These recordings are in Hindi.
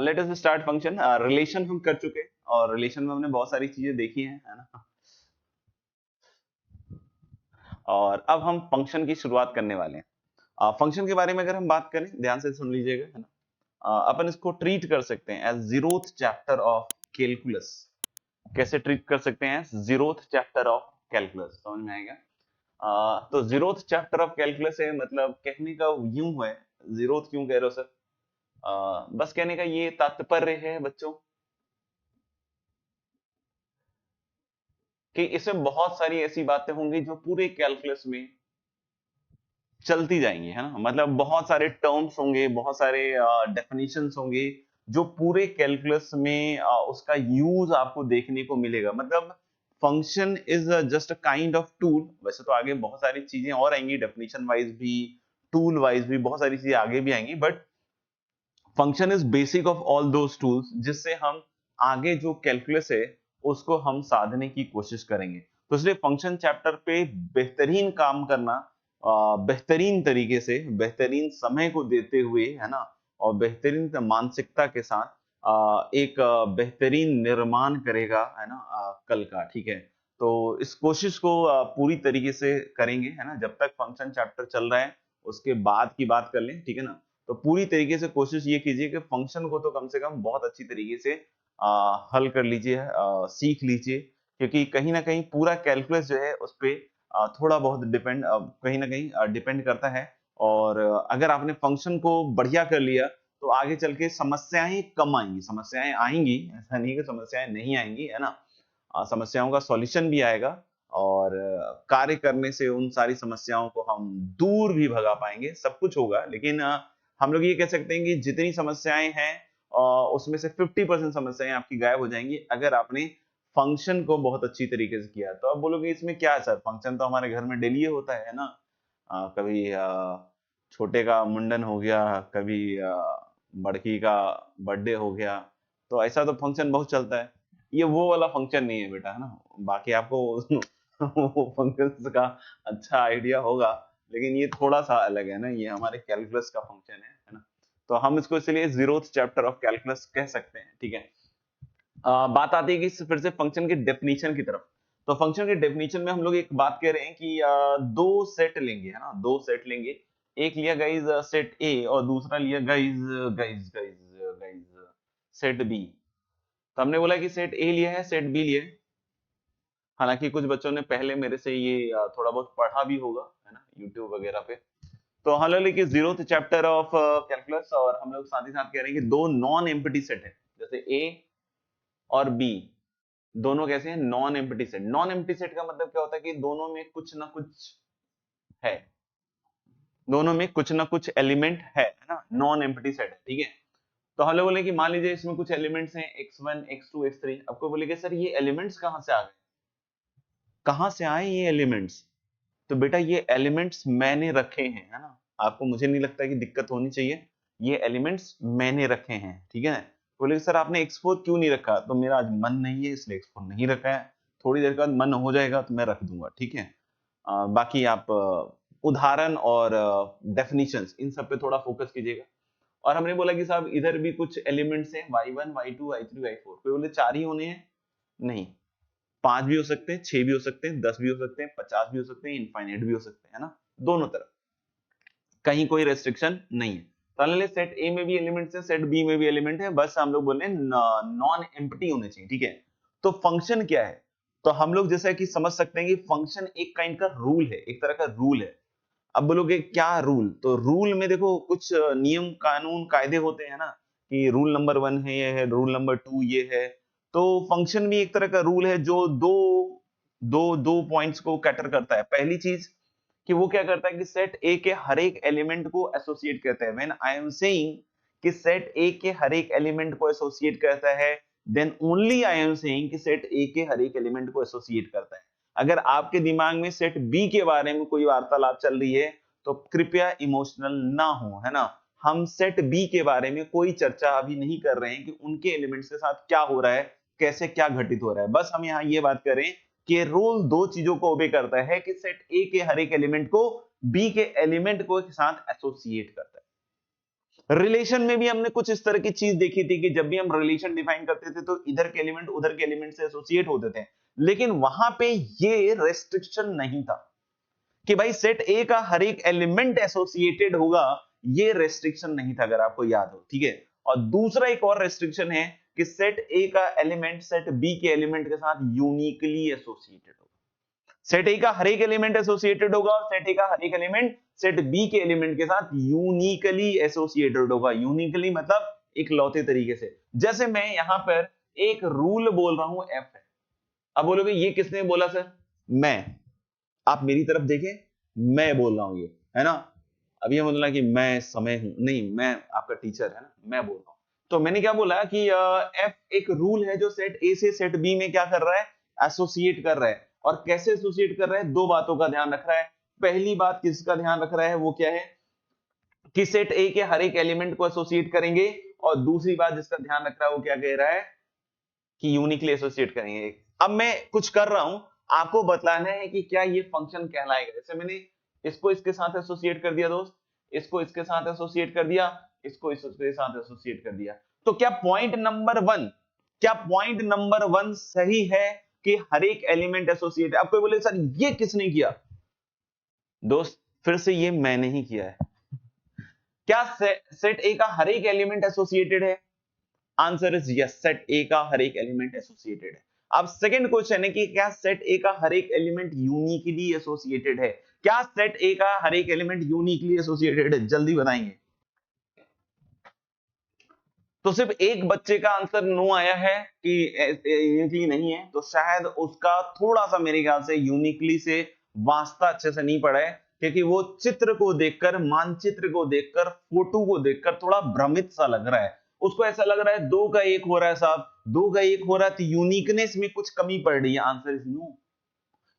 Let us start function. Relation हम कर चुके हैं और रिलेशन में हमने बहुत सारी चीजें देखी हैं, है ना। और अब हम फंक्शन की शुरुआत करने वाले हैं। फंक्शन के बारे में अगर हम बात करें, ध्यान से सुन लीजिएगा, है ना। अपन इसको ट्रीट कर सकते हैं as zeroth chapter of calculus. कैसे ट्रीट कर सकते हैं? जीरोथ चैप्टर ऑफ कैलकुलस, समझ में आएगा। तो जीरोथ चैप्टर ऑफ कैलकुलस है, मतलब कहने का यूं है। जीरोथ क्यों कह रहे हो सर? बस कहने का ये तात्पर्य है बच्चों कि इसमें बहुत सारी ऐसी बातें होंगी जो पूरे कैलकुलस में चलती जाएंगी, है ना। मतलब बहुत सारे टर्म्स होंगे, बहुत सारे डेफिनेशंस होंगे जो पूरे कैलकुलस में उसका यूज आपको देखने को मिलेगा। मतलब function is just a kind of tool. वैसे तो आगे बहुत सारी चीजें और आएंगी, डेफिनेशन वाइज भी, टूल वाइज भी बहुत सारी चीजें आगे भी आएंगी, but function is basic of all those tools जिससे हम आगे जो कैलकुलस है उसको हम साधने की कोशिश करेंगे। तो इसलिए फंक्शन चैप्टर पे बेहतरीन काम करना, बेहतरीन तरीके से, बेहतरीन समय को देते हुए, है ना, और बेहतरीन मानसिकता के साथ एक बेहतरीन निर्माण करेगा, है ना, कल का। ठीक है, तो इस कोशिश को पूरी तरीके से करेंगे, है ना। जब तक फंक्शन चैप्टर चल रहा है उसके बाद की बात कर लें, ठीक है ना। तो पूरी तरीके से कोशिश ये कीजिए कि फंक्शन को तो कम से कम बहुत अच्छी तरीके से हल कर लीजिए, सीख लीजिए, क्योंकि कहीं ना कहीं पूरा कैलकुलस जो है उस पे थोड़ा बहुत डिपेंड, कहीं ना कहीं डिपेंड करता है। और अगर आपने फंक्शन को बढ़िया कर लिया तो आगे चल के समस्याएं कम आएंगी। समस्याएं आएंगी, ऐसा नहीं कि समस्याएं नहीं आएंगी, है ना। समस्याओं का सॉल्यूशन भी आएगा और कार्य करने से उन सारी समस्याओं को हम दूर भी भगा पाएंगे। सब कुछ होगा, लेकिन हम लोग ये कह सकते हैं कि जितनी समस्याएं हैं उसमें से 50% समस्याएं आपकी गायब हो जाएंगी अगर आपने फंक्शन को बहुत अच्छी तरीके से किया। तो आप बोलोगे इसमें क्या है सर, फंक्शन तो हमारे घर में डेली होता है ना। कभी छोटे का मुंडन हो गया, कभी बड़की का बर्थडे हो गया, तो ऐसा तो फंक्शन बहुत चलता है। ये वो वाला फंक्शन नहीं है बेटा, है ना। बाकी आपको वो फंक्शन का अच्छा आइडिया होगा, लेकिन ये थोड़ा सा अलग है ना, ये हमारे कैलकुलस का फंक्शन है ना। तो हम इसको इसलिए जीरोथ चैप्टर ऑफ कैलकुलस कह सकते हैं, ठीक है। बात आती है कि फिर से फंक्शन के डेफिनेशन की तरफ। तो फंक्शन के डेफिनेशन में हम लोग एक बात कह रहे हैं कि दो सेट लेंगे, है ना, दो सेट लेंगे। एक लिया गाइज सेट ए और दूसरा लिया guys guys guys guys set B. तो हमने बोला कि सेट ए लिया है, सेट बी लिया है। हालांकि कुछ बच्चों ने पहले मेरे से ये थोड़ा बहुत पढ़ा भी होगा, है ना, यूट्यूब वगैरह पे। तो हम लोग लिखिए जीरोथ चैप्टर ऑफ कैलकुलस, और हम लोग साथ ही साथ कह रहे हैं कि दो नॉन एम्प्टी सेट है, जैसे ए और बी, दोनों कैसे हैं? Non empty set. Non empty set का मतलब क्या होता है कि दोनों में कुछ ना कुछ है, दोनों में कुछ ना कुछ एलिमेंट है ना। नॉन एम्प्टी सेट है, ठीक है। तो हम लोग बोले कि मान लीजिए इसमें कुछ एलिमेंट्स हैं x1 x2 x3। आपको बोलेगे सर ये एलिमेंट्स कहां से आ गए, कहां से आए ये एलिमेंट्स? तो बेटा ये एलिमेंट्स मैंने रखे हैं, है ना। आपको, मुझे नहीं लगता कि दिक्कत होनी चाहिए। ये एलिमेंट्स मैंने रखे हैं, ठीक है। बोले सर आपने x4 क्यों नहीं रखा? तो मेरा आज मन नहीं है इसलिए x4 नहीं रखा है। थोड़ी देर के बाद मन हो जाएगा तो मैं रख दूंगा, ठीक है। बाकी आप उदाहरण और डेफिनेशंस इन सब पे थोड़ा फोकस कीजिएगा। और हमने बोला कि साहब इधर भी कुछ एलिमेंट्स हैं, y1 y2 y3 y4। कोई बोले 4 ही होने हैं? नहीं, 5 भी हो सकते हैं, 6 भी हो सकते हैं, 10 भी हो सकते हैं, 50 भी हो सकते हैं, इनफाइनाइट भी हो सकते हैं, है ना। दोनों तरफ कहीं कोई रेस्ट्रिक्शन नहीं है। तो सेट ए में भी एलिमेंट्स है, सेट बी में भी एलिमेंट है, बस हम लोग बोल रहे हैं नॉन एम्प्टी होने चाहिए, ठीक है। तो फंक्शन क्या है? तो हम लोग जैसा कि समझ सकते हैं कि फंक्शन एक काइंड का रूल है, एक तरह का रूल है। अब बोलोगे क्या रूल? तो रूल में देखो कुछ नियम कानून कायदे होते हैं ना, कि रूल नंबर 1 है ये है, रूल नंबर 2 ये है। तो फंक्शन भी एक तरह का रूल है जो दो दो दो पॉइंट्स को कैटर करता है। पहली चीज कि वो क्या करता है कि सेट ए के हर एक एलिमेंट को एसोसिएट करता है। व्हेन आई एम सेइंग कि सेट ए के हर एक एलिमेंट को एसोसिएट करता है, then only I am saying कि सेट ए के हर एक एलिमेंट को एसोसिएट करता है। अगर आपके दिमाग में सेट बी के बारे में कोई वार्तालाप चल रही है तो कृपया इमोशनल ना हो, है ना। हम सेट बी के बारे में कोई चर्चा अभी नहीं कर रहे हैं कि उनके एलिमेंट्स के साथ क्या हो रहा है, कैसे क्या घटित हो रहा है। बस हम यहाँ ये बात करें कि रोल दो चीजों को ओबे करता है कि सेट ए के हर एक एलिमेंट को बी के एलिमेंट को के साथ एसोसिएट करता है। रिलेशन में भी हमने कुछ इस तरह की चीज देखी थी कि जब भी हम रिलेशन डिफाइन करते थे तो इधर के एलिमेंट उधर के एलिमेंट से एसोसिएट होते थे, लेकिन वहां पे ये रेस्ट्रिक्शन नहीं था कि भाई सेट ए का हर एक एलिमेंट एसोसिएटेड होगा, ये रेस्ट्रिक्शन नहीं था, अगर आपको याद हो, ठीक है। और दूसरा एक और रेस्ट्रिक्शन है कि सेट ए का एलिमेंट सेट बी के एलिमेंट के साथ यूनिकली एसोसिएटेड होगा। सेट ए का हर एक एलिमेंट एसोसिएटेड होगा और सेट ए का हर एक एलिमेंट सेट बी के एलिमेंट के साथ यूनिकली एसोसिएटेड होगा। यूनिकली मतलब एक लौते तरीके से। जैसे मैं यहां पर एक रूल बोल रहा हूं एफ है, अब बोलोगे ये किसने बोला सर? मैं। आप मेरी तरफ देखें, मैं बोल रहा हूं ये, है ना। अभी हम बोलना कि मैं समय हूं, नहीं, मैं आपका टीचर है ना, मैं बोल रहा हूं। तो मैंने क्या बोला कि एफ एक रूल है जो सेट ए से सेट बी में क्या कर रहा है, एसोसिएट कर रहा है। और कैसे एसोसिएट कर रहा है, दो बातों का ध्यान रख रहा है। पहली बात किसका ध्यान रख रहा है, वो क्या है कि सेट ए के हर एक एलिमेंट को एसोसिएट करेंगे, और दूसरी बात जिसका ध्यान रख रहा है वो क्या कह रहा है कि यूनिकली एसोसिएट करेंगे। अब मैं कुछ कर रहा हूं, आपको बताना है कि क्या ये फंक्शन कहलाएगा। जैसे मैंने इसको इसके साथ एसोसिएट कर दिया दोस्त, इसको इसके साथ एसोसिएट कर दिया, इसको इसके साथ एसोसिएट कर दिया, तो क्या पॉइंट नंबर वन, क्या पॉइंट नंबर वन सही है कि हर एक एलिमेंट एसोसिएट है? आप कोई बोले सर ये किसने किया? दोस्त फिर से ये मैंने ही किया है। क्या सेट ए का हर एक एलिमेंट एसोसिएटेड है? आंसर इज यस, सेट ए का हर एक एलिमेंट एसोसिएटेड है। अब सेकंड क्वेश्चन है कि क्या सेट ए का हर एक एलिमेंट यूनिकली एसोसिएटेड है? क्या सेट ए का हर एक एलिमेंट यूनिकली एसोसिएटेड है? जल्दी बताएंगे। तो सिर्फ एक बच्चे का आंसर नो आया है कि यूनिकली नहीं है, तो शायद उसका थोड़ा सा मेरे ख्याल से यूनिकली से वास्ता अच्छे से नहीं पड़ा है, क्योंकि वो चित्र को देखकर, मानचित्र को देखकर, फोटो को देखकर थोड़ा भ्रमित सा लग रहा है। उसको ऐसा लग रहा है दो का एक हो रहा है साहब, दो का एक हो रहा है तो यूनिकनेस में कुछ कमी पड़ रही है। आंसर इज नो,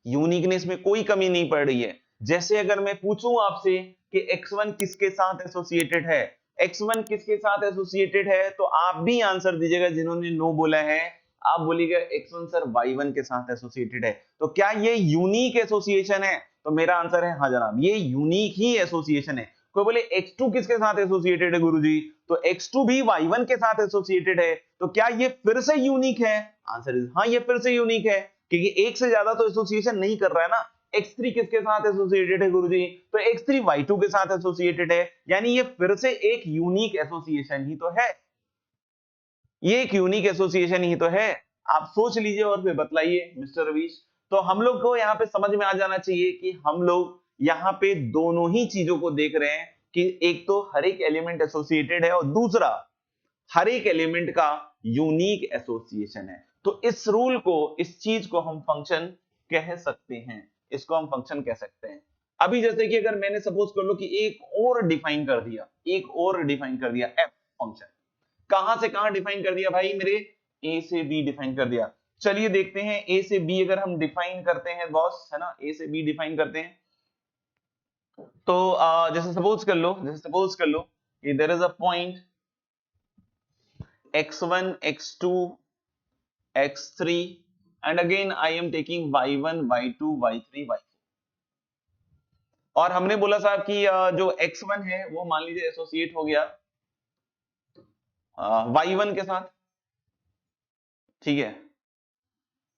यूनिकनेस में कोई कमी नहीं पड़ रही है। जैसे अगर मैं पूछूं आपसे कि x1 किसके साथ एसोसिएटेड है, x1 किसके साथ एसोसिएटेड है, तो आप भी आंसर दीजिएगा जिन्होंने नो बोला है। आप बोलिएगा x1 सर y1 के साथ एसोसिएटेड है। तो क्या ये यूनिक एसोसिएशन है? तो मेरा आंसर है हाँ जनाब, ये यूनिक ही एसोसिएशन है। कोई बोले x2 किसके साथ एसोसिएटेड है गुरुजी, तो x2 भी y1 के साथ एसोसिएटेड है, तो क्या ये फिर से यूनिक है? आंसर इज हाँ, ये फिर से यूनिक है, क्योंकि एक से ज्यादा तो एसोसिएशन नहीं कर रहा है ना। x3 किसके साथ एसोसिएटेड है गुरुजी, तो x3 y2 के साथ एसोसिएटेड है, यानी ये फिर से एक यूनिक एसोसिएशन ही तो है, ये एक यूनिक एसोसिएशन ही तो है। आप सोच लीजिए और फिर बतलाइए मिस्टर रवीश। तो हम लोग को यहाँ पे समझ में आ जाना चाहिए कि हम लोग यहाँ पे दोनों ही चीजों को देख रहे हैं कि एक तो हर एक एलिमेंट एसोसिएटेड है और दूसरा हर एक एलिमेंट का यूनिक एसोसिएशन है। तो इस रूल को, इस चीज को हम फंक्शन कह सकते हैं, इसको हम फंक्शन कह सकते हैं। अभी जैसे कि अगर मैंने सपोज कर लो कि एक और डिफाइन कर दिया, एक और डिफाइन कर दिया एफ फंक्शन, कहां से कहां डिफाइन कर दिया भाई मेरे, ए से बी डिफाइन कर दिया। चलिए देखते हैं ए से बी अगर हम डिफाइन करते हैं बॉस, है ना, ए से बी डिफाइन करते हैं तो जैसे सपोज कर लो कि there is a point x1 x2 x3 and again I am taking y1 y2 y3 y4, और हमने बोला साहब कि जो x1 है वो मान लीजिए एसोसिएट हो गया y1 के साथ, ठीक है,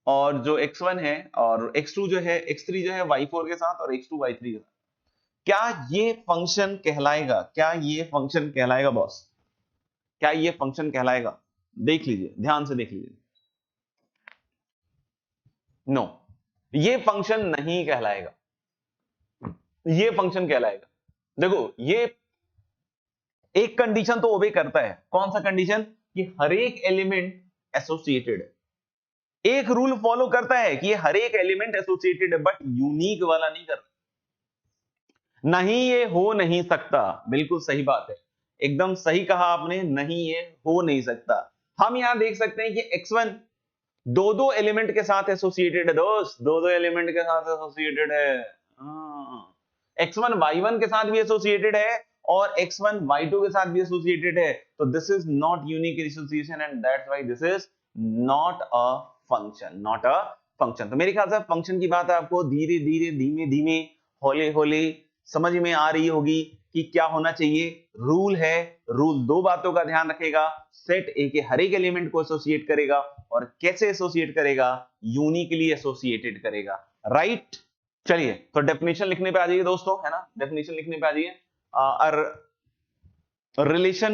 और जो x1 है और x2 जो है, x3 जो है y4 के साथ और x2 y3 के साथ। क्या ये फंक्शन कहलाएगा, क्या ये फंक्शन कहलाएगा बॉस, क्या ये फंक्शन कहलाएगा? देख लीजिए, ध्यान से देख लीजिए। नो, ये फंक्शन नहीं कहलाएगा, ये फंक्शन कहलाएगा। देखो ये एक कंडीशन तो ओबे करता है, कौन सा कंडीशन, कि हर एक एलिमेंट एसोसिएटेड है। एक रूल फॉलो करता है कि हर एक एलिमेंट एसोसिएटेड है, बट यूनिक वाला नहीं करता। नहीं ये हो नहीं सकता, बिल्कुल सही बात है, एकदम सही कहा आपने, नहीं ये हो नहीं सकता। हम यहां देख सकते हैं कि x1 दो दो एलिमेंट के साथ एसोसिएटेड है दोस्त, दो दो एलिमेंट के साथ एसोसिएटेड है। x1 y1 के साथ भी एसोसिएटेड है और x1 y2 के साथ भी एसोसिएटेड है, तो this is not unique association and that's why this is not a function, not a function. तो मेरे ख्याल से फंक्शन की बात आपको धीरे धीरे, धीमे धीमे, हौले हौले समझ में आ रही होगी कि क्या होना चाहिए, रूल है, रूल दो बातों का ध्यान रखेगा, सेट ए के हर एक एलिमेंट को एसोसिएट करेगा और कैसे एसोसिएट करेगा, यूनिकली एसोसिएटेड करेगा, राइट। चलिए तो डेफिनेशन लिखने पे आ जाइए दोस्तों, है ना, डेफिनेशन लिखने पे आ जाइए। रिलेशन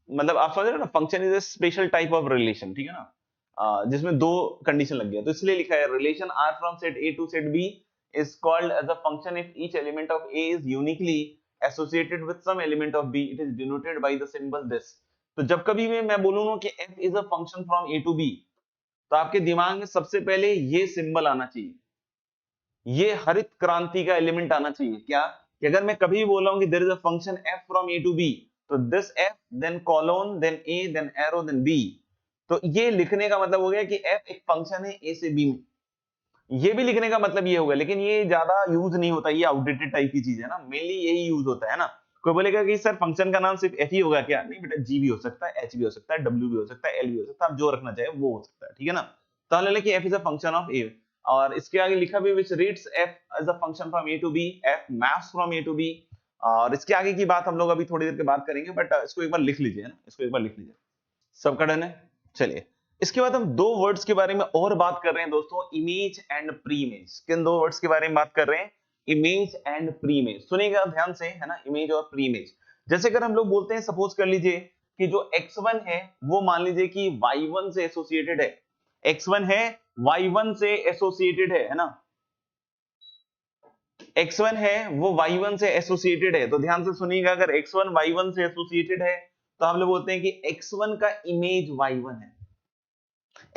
मतलब आप समझ रहे हो ना, function is a special type of relation, ठीक है ना, जिसमें दो कंडीशन लग गया, तो इसलिए लिखा है relation R from set A to set B is called as a function if each element of A is uniquely associated with some element of B. It is denoted by the symbol this. तो जब कभी भी मैं बोलूं ना कि f is a function from A to B, तो आपके दिमाग में सबसे पहले ये सिंबल आना चाहिए, ये हरित क्रांति का एलिमेंट आना चाहिए, क्या कि अगर मैं कभी भी बोल रहा हूं कि there is a function f from A to B, तो this f then colon then A then arrow then B, तो ये लिखने का मतलब हो गया कि f एक फंक्शन है A से B में, ये भी लिखने का मतलब ये होगा, लेकिन ये ज्यादा यूज नहीं होता, ये आउटडेटेड टाइप की चीज है ना, मेनली यही यूज होता है ना। कोई बोलेगा कि सर फंक्शन का नाम सिर्फ एफ ही होगा क्या, नहीं बेटा, जी भी हो सकता है, एच भी हो सकता है, डब्ल्यू भी हो सकता है, एल भी हो सकता है, आप जो रखना चाहे वो हो सकता है, ठीक है ना। तो हम ले लें कि F is a function of A, और इसके आगे लिखा भी which reads F as a function from A to B, F maps from A to B, और इसके आगे की बात हम लोग अभी थोड़ी देर के बाद करेंगे, बट इसको एक बार लिख लीजिए ना, इसको एक बार लिख लीजिए, सबका डन है। चलिए इसके बाद हम दो वर्ड्स के बारे में और बात कर रहे हैं दोस्तों, इमेज एंड प्रीइमेज। किन दो वर्ड्स के बारे में बात कर रहे हैं, इमेज एंड प्रीइमेज, सुनिएगा ध्यान से, है ना, इमेज और प्रीइमेज। जैसे अगर हम लोग बोलते हैं, सपोज कर लीजिए कि जो x1 है वो मान लीजिए कि y1 से एसोसिएटेड है, x1 है y1 से एसोसिएटेड है ना, x1 है वो y1 से एसोसिएटेड है, तो ध्यान से सुनिएगा, अगर x1 y1 से एसोसिएटेड है तो हम लोग बोलते हैं कि x1 का इमेज y1 है,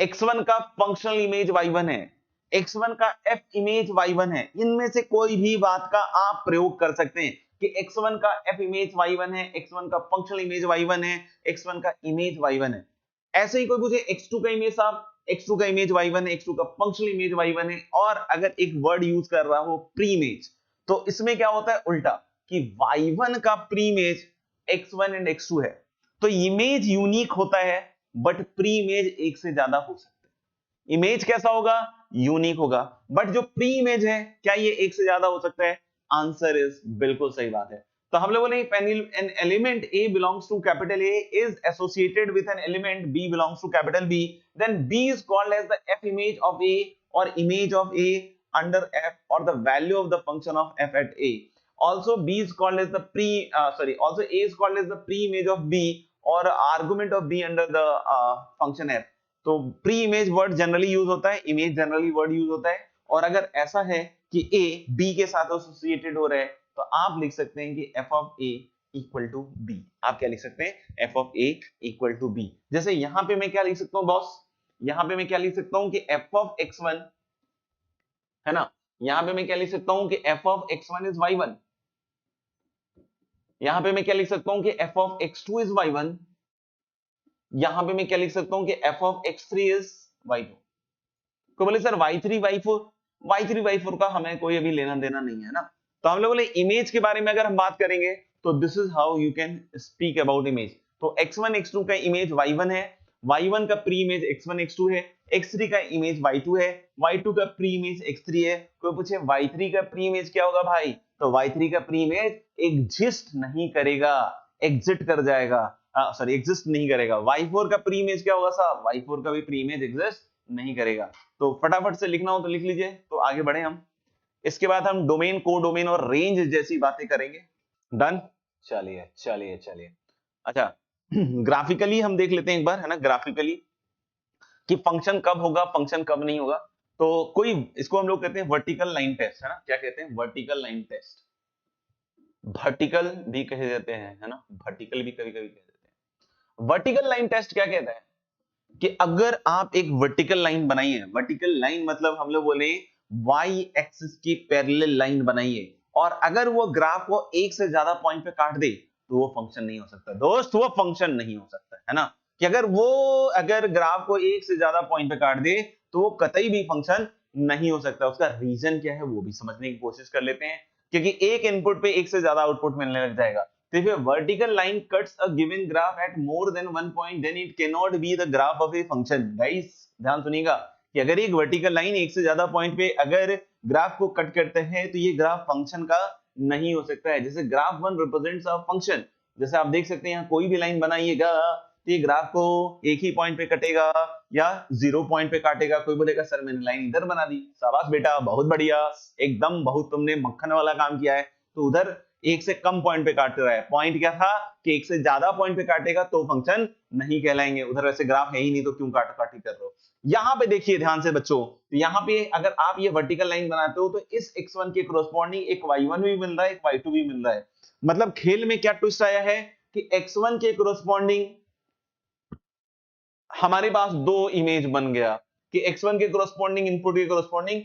x1 का फंक्शनल इमेज y1 है, x1 का f इमेज y1 है, इनमें से कोई भी बात का आप प्रयोग कर सकते हैं कि x1 का f इमेज y1 है, x1 का फंक्शनल इमेज y1 है, x1 का इमेज y1 है। ऐसे ही कोई पूछे x2 का इमेज साहब, x2 का इमेज y1 है, x2 का फंक्शनल इमेज y1 है, और अगर एक वर्ड यूज कर रहा हो प्री इमेज, तो इसमें क्या होता है उल्टा, कि y1 का pre image x1 and x2 है, तो इमेज यूनिक होता है, बट प्री इमेज एक से ज्यादा हो सकते हैं। इमेज कैसा होगा, यूनिक होगा, बट जो प्री इमेज है क्या ये एक से ज्यादा हो सकता है, आंसर इज बिल्कुल सही बात है। तो हम लोग बोले an element A belongs to capital A is associated with an element B belongs to capital B, then B is called as the F image of A or image of A under F or the value of the function of F at A. Also B is called as the also A is called as the pre image of B और argument of B under the function F. तो pre image word generally use होता है, इमेज जनरली वर्ड यूज होता है, और अगर ऐसा है कि ए बी के साथ एसोसिएटेड हो रहा है तो आप लिख सकते हैं कि f of A equal to B. आप क्या लिख सकते हैं, f of A equal to B. जैसे यहां पे मैं क्या लिख सकता हूं बॉस, यहां पे मैं क्या लिख सकता हूं कि एफ ऑफ x1 है ना, यहां पे मैं क्या लिख सकता हूं कि f of x1 is y1, यहां पे मैं क्या लिख सकता हूं कि f of x2 is y1, यहां पे मैं क्या लिख सकता हूं कि f of x3 is y2। को बोले सर y3 y4 का हमें कोई अभी लेना देना नहीं है ना। तो हम लोग बोले इमेज के बारे में अगर हम बात करेंगे तो this is how you can speak about image. तो x1 x2 का इमेज y1 है, y1 का प्री इमेज x1 x2 है, x3 का इमेज y2 है, y2 का प्री इमेज x3 है। कोई पूछे y3 का प्री इमेज क्या होगा भाई, तो y3 का प्री इमेज एग्जिस्ट नहीं करेगा, एग्जिट कर जाएगा, सॉरी एग्जिस्ट नहीं करेगा। y4 का प्री इमेज क्या होगा साहब, y4 का भी प्री इमेज एग्जिस्ट नहीं करेगा। तो फटाफट से लिखना हो तो लिख लीजिए। तो आगे बढ़े हम, इसके बाद हम डोमेन, कोडोमेन और रेंज जैसी बातें करेंगे। डन, चलिए चलिए चलिए। अच्छा ग्राफिकली हम देख लेते हैं एक बार, है ना, ग्राफिकली कि फंक्शन कब होगा, फंक्शन कब नहीं होगा। तो कोई इसको हम लोग कहते हैं वर्टिकल लाइन टेस्ट, है ना, क्या कहते हैं, वर्टिकल लाइन टेस्ट, वर्टिकल भी कहे जाते हैं, है ना, वर्टिकल भी कभी कभी कह देते हैं। वर्टिकल लाइन टेस्ट क्या कहता है कि अगर आप एक वर्टिकल लाइन बनाइए, वर्टिकल लाइन मतलब हम लोग बोले वाई एक्सिस की पैरेलल लाइन बनाइए, और अगर वो ग्राफ को एक से ज्यादा पॉइंट पे काट दे तो वो फंक्शन नहीं हो सकता दोस्त, वो फंक्शन नहीं हो सकता, है ना, कि अगर ग्राफ को एक से ज्यादा पॉइंट पे काट दे तो वो कतई भी फंक्शन नहीं हो सकता। उसका रीजन क्या है वो भी समझने की कोशिश कर लेते हैं, क्योंकि एक इनपुट पे एक से ज्यादा आउटपुट मिलने लग जाएगा। तो if a vertical line cuts a given graph at more than one point, then it cannot be the graph of a function. Guys, ध्यान सुनिएगा कि अगर एक वर्टिकल लाइन एक से ज्यादा पॉइंट पे अगर ग्राफ को कट करते हैं तो ये ग्राफ फंक्शन का नहीं हो सकता है। जैसे graph one represents a function, जैसे आप देख सकते हैं यहाँ कोई भी लाइन बनाइएगा तो ये ग्राफ को एक ही पॉइंट पे कटेगा या 0 पॉइंट पे काटेगा। कोई बोलेगा सर मैंने लाइन इधर बना दी, शाबाश बेटा बहुत बढ़िया, एकदम बहुत तुमने मक्खन वाला काम किया है। तो उधर एक से कम पॉइंट पे काट रहा है, पॉइंट क्या था कि एक से ज्यादा पॉइंट पे काटेगा तो फंक्शन नहीं कहलाएंगे। उधर वैसे ग्राफ है ही नहीं तो क्यों काटी कर रहे हो। यहाँ पे देखिए ध्यान से बच्चों, तो यहाँ पे अगर आप ये वर्टिकल लाइन बनाते हो तो इस x1 के कोरस्पॉन्डिंग एक y1 भी मिल रहा है, एक y2 भी मिल रहा है। मतलब खेल में क्या ट्विस्ट आया है कि x1 के कोरस्पॉन्डिंग हमारे पास दो इमेज बन गया कि x1 के कोरस्पॉन्डिंग इनपुट के कोरस्पॉन्डिंग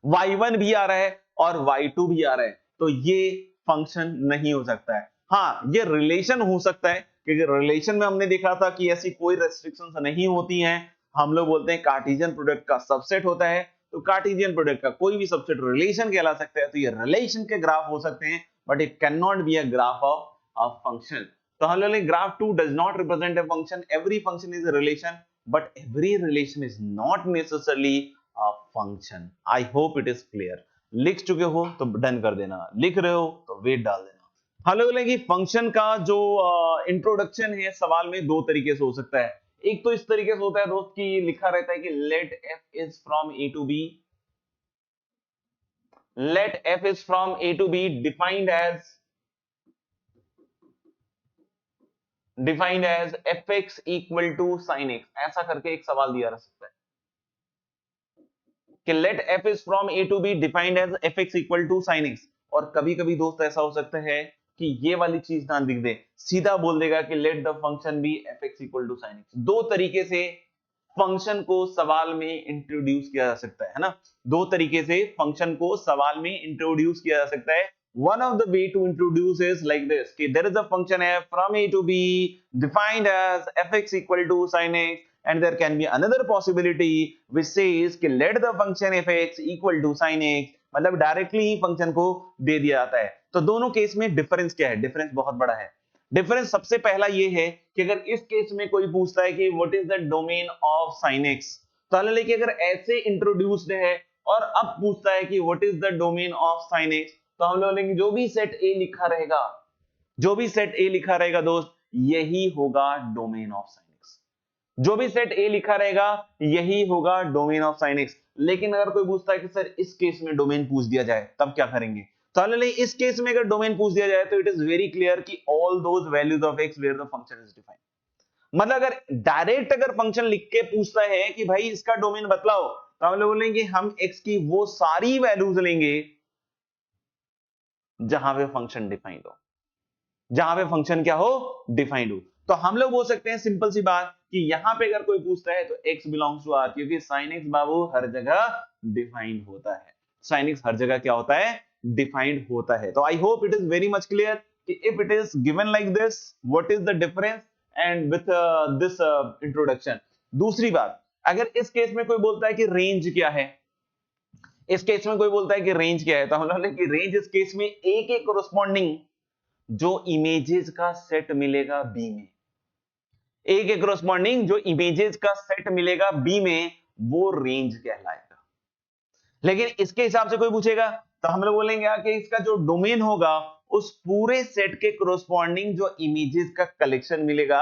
y1 भी आ रहा है और y2 भी आ रहा है, तो ये फंक्शन नहीं हो सकता है। हाँ ये रिलेशन हो सकता है, क्योंकि रिलेशन में हमने देखा था कि ऐसी कोई रेस्ट्रिक्शंस नहीं होती हैं। हम लोग बोलते हैं कार्टेशियन प्रोडक्ट का सबसेट होता है, तो कार्टेशियन प्रोडक्ट का कोई भी सबसेट रिलेशन कहला सकता है। तो ये रिलेशन के ग्राफ हो सकते हैं, but it can not be a graph of a function. तो हम लोग graph 2 does not represent a function, every function is a relation but every relation is not necessarily a function. I hope it is clear. लिख चुके हो तो डन कर देना, लिख रहे हो तो वेट डाल देना। हम लोग बोलेंगे फंक्शन का जो इंट्रोडक्शन है सवाल में दो तरीके से हो सकता है। एक तो इस तरीके से होता है दोस्त की लिखा रहता है कि let f is from a to b, let f is from a to b defined as fx equal to sin x, ऐसा करके एक सवाल दिया रह सकता है कि let f is from a to b defined as fx equal to sin x। और कभी कभी दोस्त ऐसा हो सकता है कि ये वाली चीज ना लिख दे, सीधा बोल देगा कि let the function be fx equal to sin x। दो तरीके से फंक्शन को सवाल में इंट्रोड्यूस किया जा सकता है ना, दो तरीके से फंक्शन को सवाल में इंट्रोड्यूस किया जा सकता है। One of the way to introduce is like this कि there is a function f from a to b defined as fx equal to sin x, and there can be another possibility which says कि let the function fx equal to sin x, मतलब डायरेक्टली ही फंक्शन को दे दिया जाता है। तो दोनों केस में डिफरेंस क्या है? डिफरेंस बहुत बड़ा है। डिफरेंस सबसे पहला ये है कि अगर इस केस में कोई पूछता है कि what is the domain of sin x, तो हालांकि अगर ऐसे इंट्रोड्यूस्ड है और अब पूछता है कि what is the domain of sin x, तो हम लोग लेंगे जो भी सेट ए लिखा रहेगा, जो भी सेट ए लिखा रहेगा दोस्त यही होगा डोमेन ऑफ sin x, जो भी सेट ए लिखा रहेगा यही होगा डोमेन ऑफ sin x। लेकिन अगर कोई पूछता है कि सर इस केस में डोमेन पूछ दिया जाए तब क्या करेंगे, तो इस केस में अगर डोमेन पूछ दिया जाए तो इट इज वेरी क्लियर कि all those values of x where the function is defined. मतलब अगर डायरेक्ट अगर फंक्शन लिख के पूछता है कि भाई इसका डोमेन बतलाओ, तो हम लोग बोलेंगे हम x की वो सारी वैल्यूज लेंगे जहां पे फंक्शन डिफाइंड हो, जहां पे फंक्शन क्या हो डिफाइंड हो। तो हम लोग बोल सकते हैं सिंपल सी बात कि यहां पे अगर कोई पूछता है तो x बिलोंग्स टू r, क्योंकि sin x बाबू हर जगह डिफाइंड होता है, sin x हर जगह क्या होता है डिफाइंड होता है। तो I hope it is very much clear कि if it is given like this what is the difference and with this introduction. दूसरी बात, अगर इस केस में कोई बोलता है कि रेंज क्या है, इस केस में कोई बोलता है कि रेंज क्या है, तो हम लोग कि रेंज इस केस में a के कोरस्पॉन्डिंग जो इमेजेस का सेट मिलेगा b में, a के कोरस्पॉन्डिंग जो इमेजेस का सेट मिलेगा b में वो रेंज कहलाएगा। लेकिन इसके हिसाब से कोई पूछेगा तो हम लोग बोलेंगे कि इसका जो डोमेन होगा उस पूरे सेट के कोरस्पॉन्डिंग जो इमेजेस का कलेक्शन मिलेगा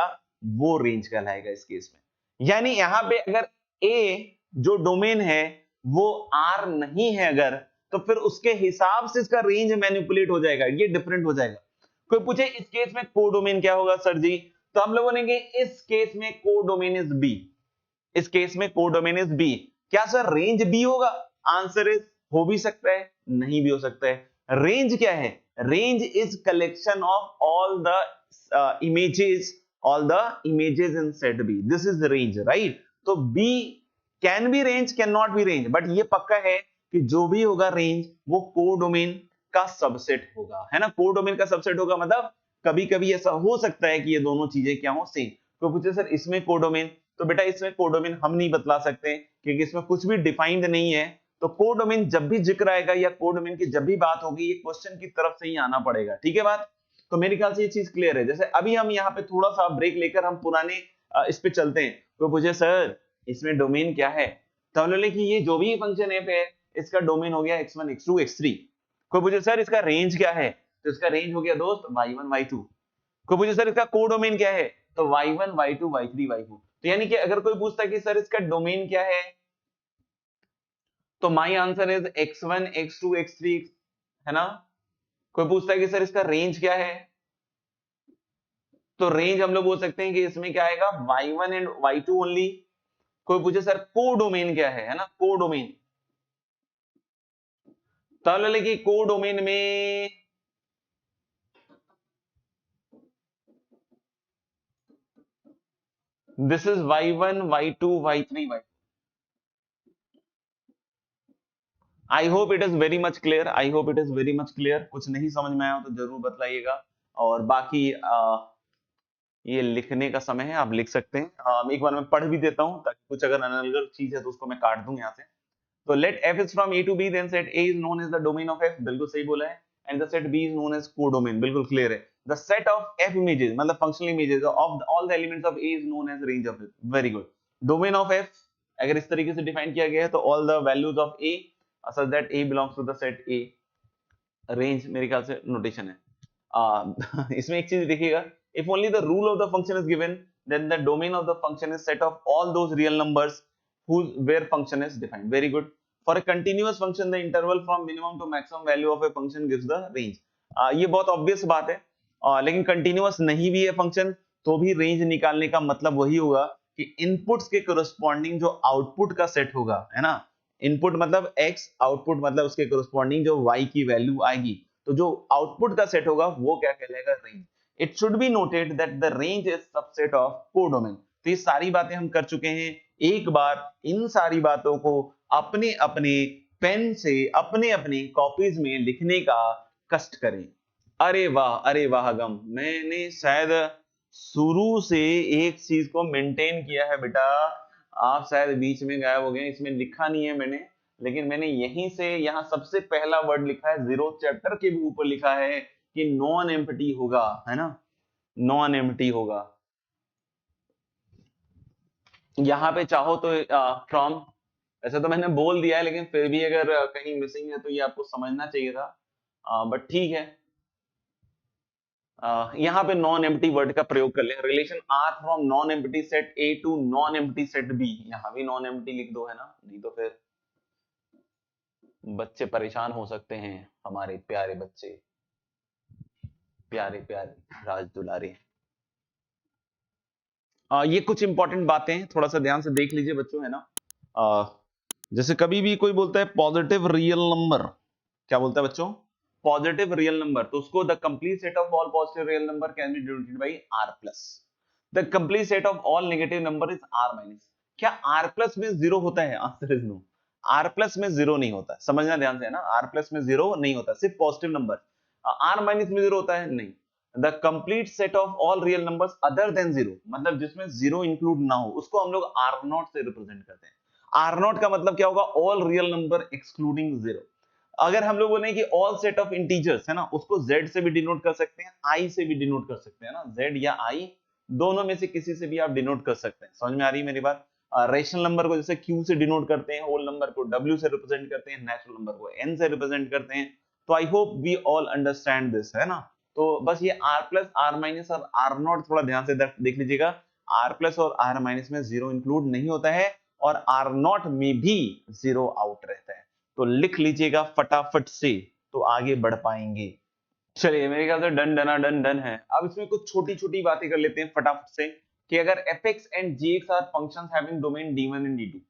वो रेंज कहलाएगा इस केस में। यानी यहां पे अगर a जो डोमेन है वो R नहीं है अगर, तो फिर उसके हिसाब से इसका रेंज मैनिपुलेट हो जाएगा, ये डिफरेंट हो जाएगा। कोई पूछे इस केस में कोडोमेन क्या होगा सर जी, तो हम लोग बोलेंगे इस केस में कोडोमेन इज B, इस केस में कोडोमेन इज B। क्या सर रेंज B होगा? आंसर इज हो भी सकता है नहीं भी हो सकता है। रेंज क्या है? Range is collection of all the images, all the images in set B, this is range right. तो B can be range can not B range, but ये पक्का है कि जो भी होगा रेंज वो कोडोमेन का सबसेट होगा, है ना, कोडोमेन का सबसेट होगा। मतलब कभी कभी ऐसा हो सकता है कि ये दोनों चीजें क्या हो सेम। तो पूछे सर इसमें कोडोमेन, तो बेटा इसमें कोडोमेन हम नहीं बतला सकते क्योंकि इसमें कुछ भी डिफाइंड नहीं है। तो कोडोमेन जब भी जिक्र आएगा या कोडोमेन की जब भी बात होगी ये क्वेश्चन की तरफ से ही आना पड़ेगा, ठीक है बात। तो मेरे ख्याल से ये चीज क्लियर है। जैसे अभी हम यहाँ पे थोड़ा सा ब्रेक लेकर हम पुराने इस पे चलते हैं। तो पूछे सर इसमें डोमेन क्या है, तो हम लोग कि ये जो भी फंक्शन f है इसका डोमेन हो गया x1 x2 x3। कोई पूछे सर इसका रेंज क्या है, तो इसका रेंज हो गया दोस्त y1 y2। कोई पूछे सर इसका कोडोमेन क्या है, तो y1 y2 y3 y4। तो यानी कि अगर कोई पूछता है कि सर इसका डोमेन क्या है, तो my answer is x1 x2 x3, है ना। कोई पूछता है कि सर इसका रेंज क्या है, तो रेंज हम लोग बोल सकते हैं कि इसमें क्या आएगा, y1 एंड y2 ओनली। कोई पूछे सर कोडोमेन क्या है ना, कोडोमेन, तो लेकिन कोडोमेन में this is y1 y2 y3 y4। I hope it is very much clear, I hope it is very much clear. कुछ नहीं समझ में आया हो तो जरूर बतलाइएगा। और बाकी ये लिखने का समय है, आप लिख सकते हैं। एक बार मैं पढ़ भी देता हूं ताकि कुछ अगर अनर्गल चीज है तो उसको मैं काट दूं यहां से। तो late f is from a to b, then set a is known as the domain of f, बिल्कुल सही बोला है। And the set b is known as codomain, बिल्कुल क्लियर है। The set of f images मतलब functional images of all the elements of a is known as range of f, very good. Domain of f अगर इस तरीके से डिफाइन किया गया है तो all the values of a such that a belongs to the set a। Range मेरे ख्याल से नोटेशन है। इसमें एक चीज देखिएगा, if only the rule of the function is given, then the domain of the function is set of all those real numbers whose where function is defined, very good। For a continuous function the interval from minimum to maximum value of a function gives the range। ये बहुत ऑब्वियस बात है। लेकिन कंटिन्यूअस नहीं भी है फंक्शन तो भी रेंज निकालने का मतलब वही होगा कि इनपुट्स के कोरस्पॉन्डिंग जो आउटपुट का सेट होगा, है ना। इनपुट मतलब x, आउटपुट मतलब उसके कोरस्पॉन्डिंग जो y की वैल्यू आएगी, तो जो आउटपुट का सेट होगा वो क्या कहलाएगा, range. It should be noted that the range is subset of codomain. तो ये सारी बातें हम कर चुके हैं। एक बार इन सारी बातों को अपने अपने पेन से अपने अपने कॉपीज में लिखने का कष्ट करें। अरे वाह गम, मैंने शायद शुरू से एक चीज को मेंटेन किया है बेटा। आप शायद बीच में गायब हो गए, इसमें लिखा नहीं है मैंने, लेकिन मैंने यहीं से यहां सबसे पहला वर्ड लिखा है, 0 चैप्टर के भी ऊपर लिखा है कि नॉन एम्प्टी होगा, है ना, नॉन एम्प्टी होगा। यहां पे चाहो तो फ्रॉम, ऐसा तो मैंने बोल दिया है लेकिन फिर भी अगर कहीं मिसिंग है तो ये आपको समझना चाहिए था, बट ठीक है। यहां पे नॉन एम्प्टी वर्ड का प्रयोग कर ले, relation R from non empty set A to non empty set B, यहां भी नॉन एम्प्टी लिख दो, है ना, नहीं तो फिर बच्चे परेशान हो सकते हैं, हमारे प्यारे बच्चे, प्यारे प्यारे राज दुलारे। ये कुछ इंपॉर्टेंट बातें हैं, थोड़ा सा ध्यान से देख लीजिए बच्चों, है ना। जैसे कभी भी कोई बोलता है पॉजिटिव रियल नंबर, क्या बोलता है बच्चों, पॉजिटिव रियल नंबर, तो उसको the complete set of all positive real number can be denoted by r plus. The complete set of all negative number is r minus. क्या r प्लस में जीरो होता है, answer is no. r plus में जीरो नहीं होता, समझना ध्यान से, है ना, r प्लस में जीरो नहीं होता, सिर्फ पॉजिटिव नंबर। r माइनस में जीरो होता है, नहीं। The complete set of all real numbers other than zero, मतलब जिसमें जीरो इंक्लूड ना हो, उसको हम लोग r नॉट से रिप्रेजेंट करते हैं। r नॉट का मतलब क्या होगा, all real number excluding zero. अगर हम लोग बोले कि ऑल सेट ऑफ इंटीजर्स, है ना, उसको z से भी डिनोट कर सकते हैं, i से भी डिनोट कर सकते हैं ना, z या i दोनों में से किसी से भी आप डिनोट कर सकते हैं। समझ में आ रही है मेरी बात। रेशनल नंबर को जैसे q से डिनोट करते हैं, होल नंबर को w से रिप्रेजेंट करते हैं, नेचुरल नंबर को n से रिप्रेजेंट करते हैं। तो I hope we all understand this, है ना। तो बस ये r प्लस r माइनस और r नॉट थोड़ा ध्यान से देख लीजिएगा। r प्लस और r माइनस में जीरो इंक्लूड नहीं होता है और r नॉट में भी जीरो आउट रहता है, तो लिख लीजिएगा फटाफट से तो आगे बढ़ पाएंगे। चलिए मेरे ख्याल से डन डना डन डन है। अब इसमें कुछ छोटी छोटी बातें कर लेते हैं फटाफट से कि अगर fx and gx are functions having domain d1 and d2,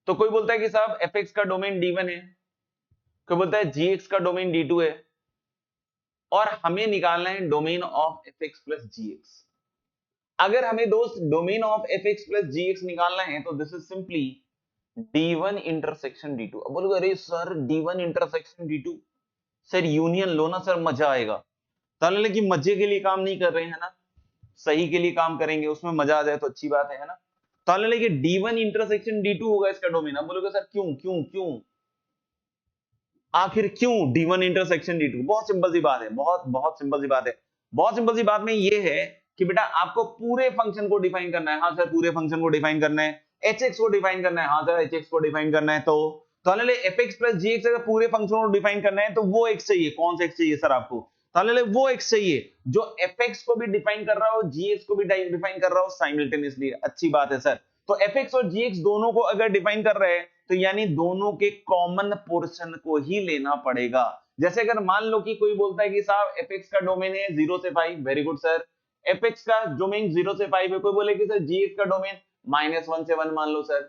तो कोई बोलता है कि साहब fx का डोमेन d1 है, कोई बोलता है gx का डोमेन d2 है, और हमें निकालना है domain of fx plus gx। अगर हमें दोस्त domain of fx plus gx निकालना है तो this is simply d1 intersection d2। अब बोलोगे अरे sir d1 intersection d2, sir union लो ना सर, मजा आएगा। ताले कि मजे के लिए काम नहीं कर रहे हैं ना, सही के लिए काम करेंगे, उसमें मजा आ जाए तो अच्छी बात है ना। ताले कि d1 इंटरसेक्शन d2 होगा इसका डोमेन। अब बोलोगे सर क्यों क्यों क्यों, आखिर क्यों d1 इंटरसेक्शन d2? बहुत सिंपल सी बात है, बहुत बहुत सिंपल सी बात है। बहुत सिंपल सी बात में ये है कि बेटा आपको पूरे फंक्शन को डिफाइन करना है। हाँ सर पूरे फंक्शन को डिफाइन करना है। hx को डिफाइन करना है, हाँ सर hx को डिफाइन करना है। तो तो ले F X plus G x अगर पूरे फंक्शन को डिफाइन करना है तो वो एक्स चाहिए। कौन सा एक्स चाहिए सर आपको? तो ले वो एक्स चाहिए जो एफ एक्स को भी डिफाइन कर रहा हो, जी एक्स को भी डिफाइन कर रहा हो साइमल्टेनियसली। अच्छी बात है सर। तो एफ एक्स और जी एक्स दोनों को अगर डिफाइन कर रहे हैं तो यानी दोनों के कॉमन पोर्शन को ही लेना पड़ेगा। जैसे अगर मान लो कि कोई बोलता है कि साहब एफ एक्स का डोमेन है 0 से 5, very good sir, F x का डोमेन 0 से 5 है। कोई बोले कि सर जी एक्स का डोमेन -1 से 1 मान लो सर।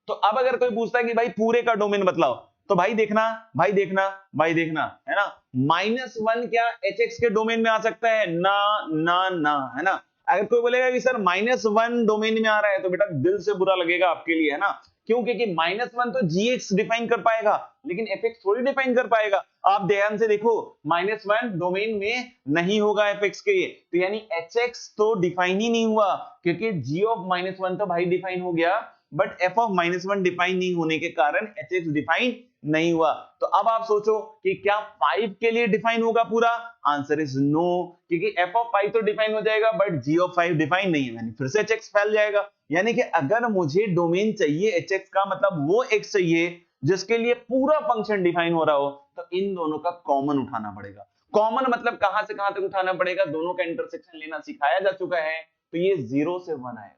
तो अब अगर कोई पूछता है कि भाई पूरे का डोमेन बतलाओ, तो भाई देखना भाई देखना भाई देखना, है ना, -1 क्या एच एक्स के डोमेन में आ सकता है? ना ना ना, है ना। अगर कोई बोलेगा कि सर -1 डोमेन में आ रहा है तो बेटा दिल से बुरा लगेगा आपके लिए, है ना। क्यों? क्योंकि -1 तो जी एक्स डिफाइन कर पाएगा लेकिन एफ एक्स थोड़ी डिफाइन कर पाएगा। आप ध्यान से देखो, -1 डोमेन में नहीं होगा एफ एक्स के, तो यानी एच एक्स तो डिफाइन ही नहीं हुआ क्योंकि जी ऑफ -1 तो भाई डिफाइन हो गया, बट एफ ऑफ -1 डिफाइन नहीं होने के कारण एच एक्स डिफाइन नहीं हुआ। तो अब आप सोचो कि क्या 5 के लिए डिफाइन होगा पूरा? आंसर इज नो, क्योंकि एफ ऑफ 5 तो डिफाइन हो जाएगा बट जी ऑफ 5 डिफाइन नहीं है, यानी फिर से एच एक्स फैल जाएगा। यानी कि अगर मुझे डोमेन चाहिए एच एक्स का, मतलब वो एक्स चाहिए जिसके लिए पूरा फंक्शन डिफाइन हो रहा हो, तो इन दोनों का कॉमन उठाना पड़ेगा। कॉमन मतलब कहां से कहां तक उठाना पड़ेगा? दोनों का इंटरसेक्शन लेना सिखाया जा चुका है, तो ये 0 से 1 आएगा।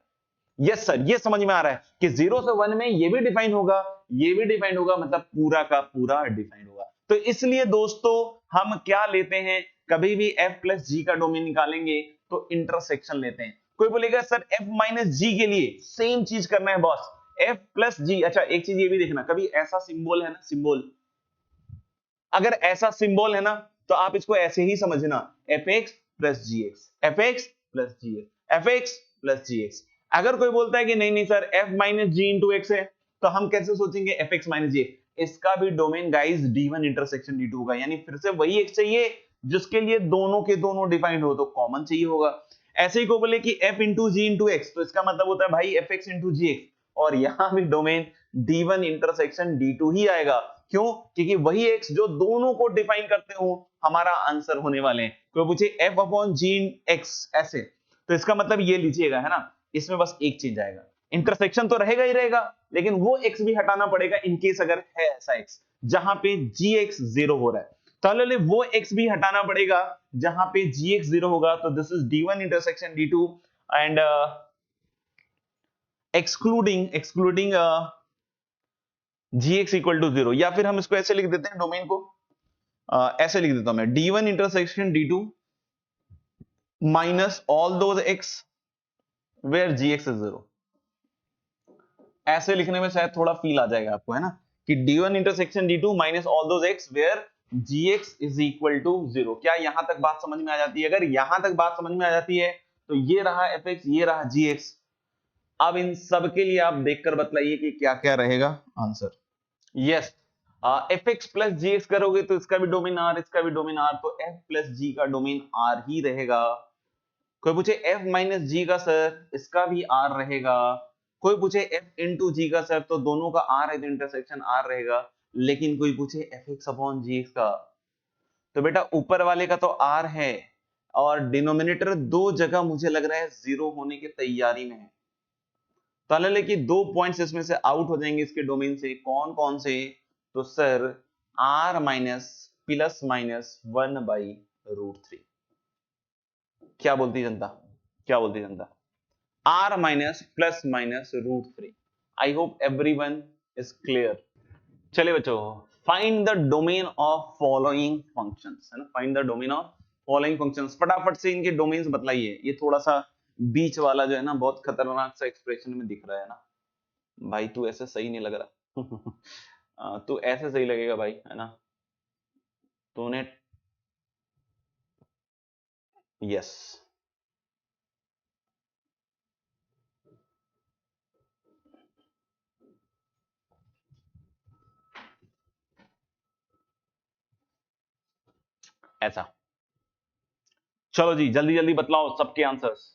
यस सर, ये समझ में आ रहा है कि 0 से 1 में ये भी डिफाइन होगा, ये भी डिफाइन होगा, मतलब पूरा का पूरा डिफाइन होगा। तो इसलिए दोस्तों हम क्या लेते हैं, कभी भी f प्लस जी का डोमेन निकालेंगे तो इंटरसेक्शन लेते हैं। कोई बोलेगा सर f माइनस जी के लिए सेम चीज करना है बॉस, f प्लस जी। अच्छा एक चीज ये भी देखना, कभी ऐसा सिंबल है ना, सिंबल, अगर ऐसा सिंबल है ना तो आप इसको ऐसे ही समझना, F X plus G x, F X plus G x, F X plus G x. अगर कोई बोलता है कि नहीं नहीं सर f माइनस जी इंटू एक्स है, तो हम कैसे सोचेंगे एफ एक्स माइनस जी? इसका भी domain guys d1 intersection d2 होगा, यानी फिर से वही एक्स चाहिए जिसके लिए दोनों के दोनों डिफाइंड हो, तो कॉमन चाहिए होगा। ऐसे ही को बोले कि f इंटू जी इंटू एक्स, तो इसका मतलब होता है भाई एफ एक्स इंटू जी एक्स, और यहां भी डोमेन d1 इंटरसेक्शन d2 ही आएगा। क्यों? क्योंकि वही एक्स जो दोनों को डिफाइन करते हो हमारा आंसर होने वाले हैं। कोई पूछे f अपॉन जी एक्स ऐसे, तो इसका मतलब ये लीजिएगा, है ना, इसमें बस एक चीज आएगा, इंटरसेक्शन तो रहेगा ही रहेगा लेकिन वो एक्स भी हटाना पड़ेगा इनकेस अगर है ऐसा एक्स जहां पे जी एक्स 0 हो रहा है, तो वो एक्स भी हटाना पड़ेगा जहां पे जी एक्स 0 होगा। तो this is d1 intersection d2 and excluding g x equal to 0, या फिर हम इसको ऐसे लिख देते हैं, डोमेन को ऐसे लिख देता हूं मैं, d1 intersection d2 minus all those x where gx is 0। ऐसे लिखने में शायद थोड़ा फील आ जाएगा आपको, है ना, कि d1 intersection d2 minus all those x where gx is equal to 0। क्या यहां तक बात समझ में आ जाती है? अगर यहां तक बात समझ में आ जाती है तो ये रहा fx, ये रहा gx। अब इन सब के लिए आप देखकर बतलाइए कि क्या क्या रहेगा answer. Yes, F X plus G X करोगे तो इसका भी डोमेन आर, इसका भी डोमेन आर, तो एफ प्लस जी का डोमेन आर ही रहेगा। कोई पूछे एफ माइनस जी का सर, इसका भी आर रहेगा। कोई पूछे एफ इंटू जी का सर, तो दोनों का आर है तो इंटरसेक्शन आर रहेगा। लेकिन कोई पूछे एफ एक्स अपॉन जी एक्स का, तो बेटा ऊपर वाले का तो आर है और डिनोमिनेटर दो जगह मुझे लग रहा है 0 होने की तैयारी में है। तो लेकिन 2 पॉइंट्स इसमें से आउट हो जाएंगे इसके डोमेन से। कौन कौन से? तो sir r minus plus minus 1/√3। क्या बोलती जनता, क्या बोलती जनता? r minus plus minus √3। I hope everyone is clear. चलिए बच्चों, find the domain of following functions, है ना, find the domain of following functions. फटाफट से इनके डोमेन्स बतलाइए। ये थोड़ा सा बीच वाला जो है ना बहुत खतरनाक सा एक्सप्रेशन में दिख रहा है ना भाई, तू ऐसे सही नहीं लग रहा तू ऐसे सही लगेगा भाई, है ना, तूने, यस, ऐसा। चलो जी जल्दी जल्दी बतलाओ सबके आंसर्स।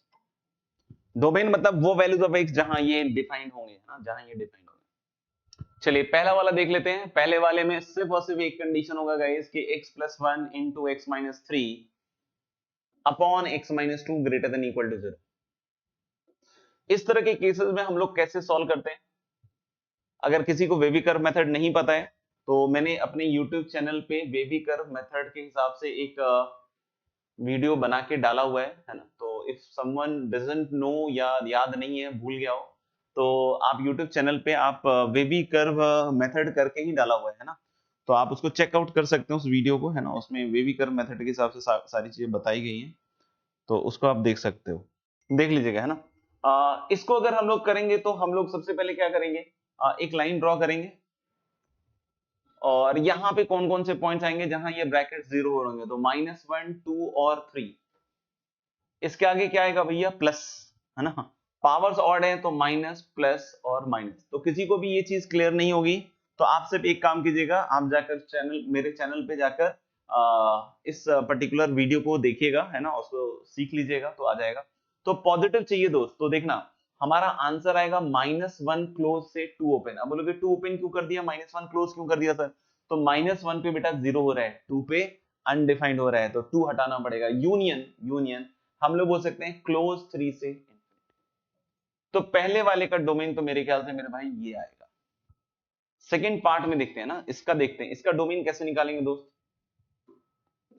डोमेन मतलब वो वैल्यूज ऑफ एक्स जहां ये डिफाइंड होंगे, हाँ, जहां ये डिफाइंड होंगे। चलिए पहला वाला देख लेते हैं। पहले वाले में सिर्फ और सिर्फ एक कंडीशन होगा गाइस कि x plus 1 into x minus 3 upon x minus 2 greater than equal to 0। इस तरह के केसेस में हम लोग कैसे सॉल्व करते हैं? अगर किसी को वेवी कर्व मेथड नहीं पता है तो मैंने अपने YouTube चैनल पे बेबी कर्व मेथड के हिसाब से एक वीडियो बना के डाला हुआ है ना। तो इफ समवन डजंट नो या याद नहीं है, भूल गया हो, तो आप YouTube चैनल पे आप बेबी कर्व मेथड करके ही डाला हुआ है ना, तो आप उसको चेकआउट कर सकते हैं उस वीडियो को, है ना। उसमें बेबी कर्व मेथड के हिसाब से सारी चीजें बताई गई हैं, तो उसको आप देख सकते हो, देख लीजिएगा, है ना। इसको अगर हम लोग करेंगे तो हम लोग सबसे पहले क्या करेंगे, एक लाइन ड्रॉ करेंगे, और यहाँ पे कौन कौन से पॉइंट्स आएंगे जहां ये ब्रैकेट जीरो हो होंगे, तो -1, 2 और 3। इसके आगे क्या आएगा भैया, प्लस, है ना। पावर्स ऑड है तो माइनस, प्लस और माइनस। तो किसी को भी ये चीज क्लियर नहीं होगी तो आप सिर्फ एक काम कीजिएगा, आप जाकर मेरे चैनल पे जाकर इस पर्टिकुलर वीडियो को देखिएगा, है ना, उसको सीख लीजिएगा तो आ जाएगा। तो पॉजिटिव चाहिए दोस्त, तो देखना हमारा आंसर आएगा -1 क्लोज से 2 ओपन। अब बोलोगे 2 ओपन क्यों कर दिया, -1 क्लोज क्यों कर दिया सर, तो -1 पे बेटा 0 हो रहा है, 2 पे अनडिफाइंड हो रहा है, तो 2 हटाना पड़ेगा। यूनियन हम लोग बोल सकते हैं क्लोज 3 से। तो पहले वाले का डोमेन तो मेरे ख्याल से मेरे भाई ये आएगा। सेकंड पार्ट में देखते हैं ना, इसका देखते हैं, इसका डोमेन कैसे निकालेंगे दोस्त।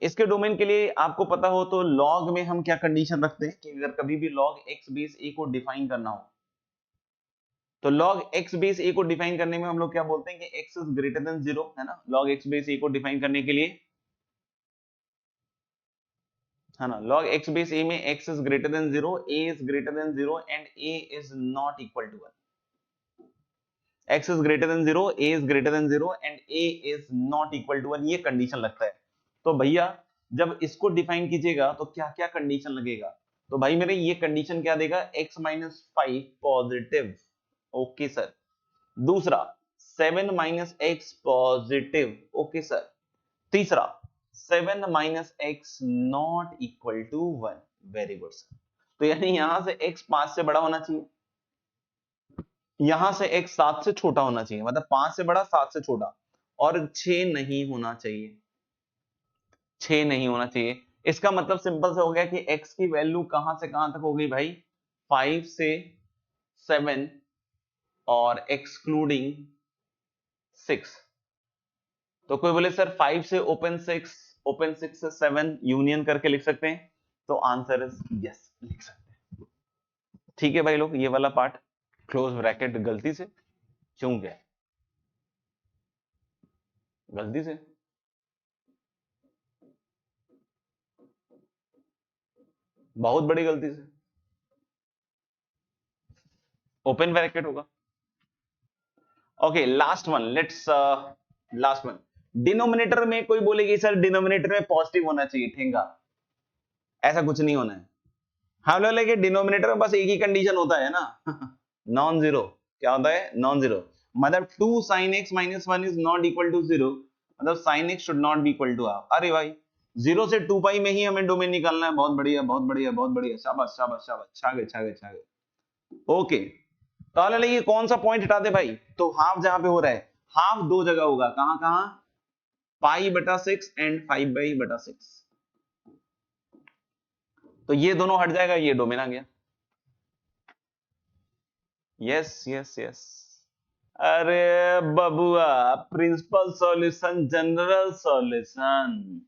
इसके डोमेन के लिए आपको पता हो तो लॉग में हम क्या कंडीशन रखते हैं कि अगर कभी भी लॉग x बेस a को डिफाइन करना हो, तो log x बेस a को डिफाइन करने में हम लोग क्या बोलते हैं कि x इज ग्रेटर देन 0, है ना। log x बेस a को डिफाइन करने के लिए, है ना, log x बेस a में x is greater than 0, a is greater than 0 and a is not equal to 1। x is greater than 0, a is greater than 0 and a is not equal to 1, ये कंडीशन लगता है। तो भैया जब इसको डिफाइन कीजिएगा तो क्या क्या कंडीशन लगेगा, तो भाई मेरे ये कंडीशन क्या देगा, x - 5 पॉजिटिव, ओके सर। दूसरा 7 - x पॉजिटिव, ओके सर। तीसरा 7 - x not equal to 1, very good sir. तो यानी यहां से x 5 से बड़ा होना चाहिए, यहां से x 7 से छोटा होना चाहिए, मतलब 5 से बड़ा 7 से छोटा, और 6 नहीं होना चाहिए, 6 नहीं होना चाहिए। इसका मतलब सिंपल से हो गया कि x की वैल्यू कहां से कहां तक हो गई भाई, 5 से 7 और एक्सक्लूडिंग 6। तो कोई बोले सर 5 से ओपन 6 से 7 यूनियन करके लिख सकते हैं, तो आंसर इज यस, लिख सकते हैं। ठीक है भाई लोग, ये वाला पार्ट क्लोज ब्रैकेट गलती से क्यों गया, गलती से, बहुत बड़ी गलती से ओपन ब्रैकेट होगा। Okay last one, let's last one. Denominator में कोई बोलेगी सर डिनोमिनेटर में पॉजिटिव होना चाहिए, ठेंगा, ऐसा कुछ नहीं होना है। हम लोग लेके डिनोमिनेटर में बस एक ही कंडीशन होता है ना नॉन जीरो। क्या होता है, नॉन जीरो, मतलब 2 sin x - 1 is not equal to 0, मतलब sin x should not be equal to half. अरे भाई 0 से 2 पाई में ही हमें डोमेन निकालना है, बहुत बढ़िया बहुत बढ़िया बहुत बढ़िया, शाबाश शाबाश शाबाश, छा गए छा गए छा गए। ओके, तो ये कौन सा पॉइंट हटा दे भाई, तो हाफ जहां पे हो रहा है, हाफ दो जगह होगा, कहां कहां, π/6 एंड 5/6, तो ये दोनों हट जाएगा, ये डोमेन आ गया। यस यस यस, अरे बबुआ, प्रिंसिपल सॉल्यूशन, जनरल सॉल्यूशन,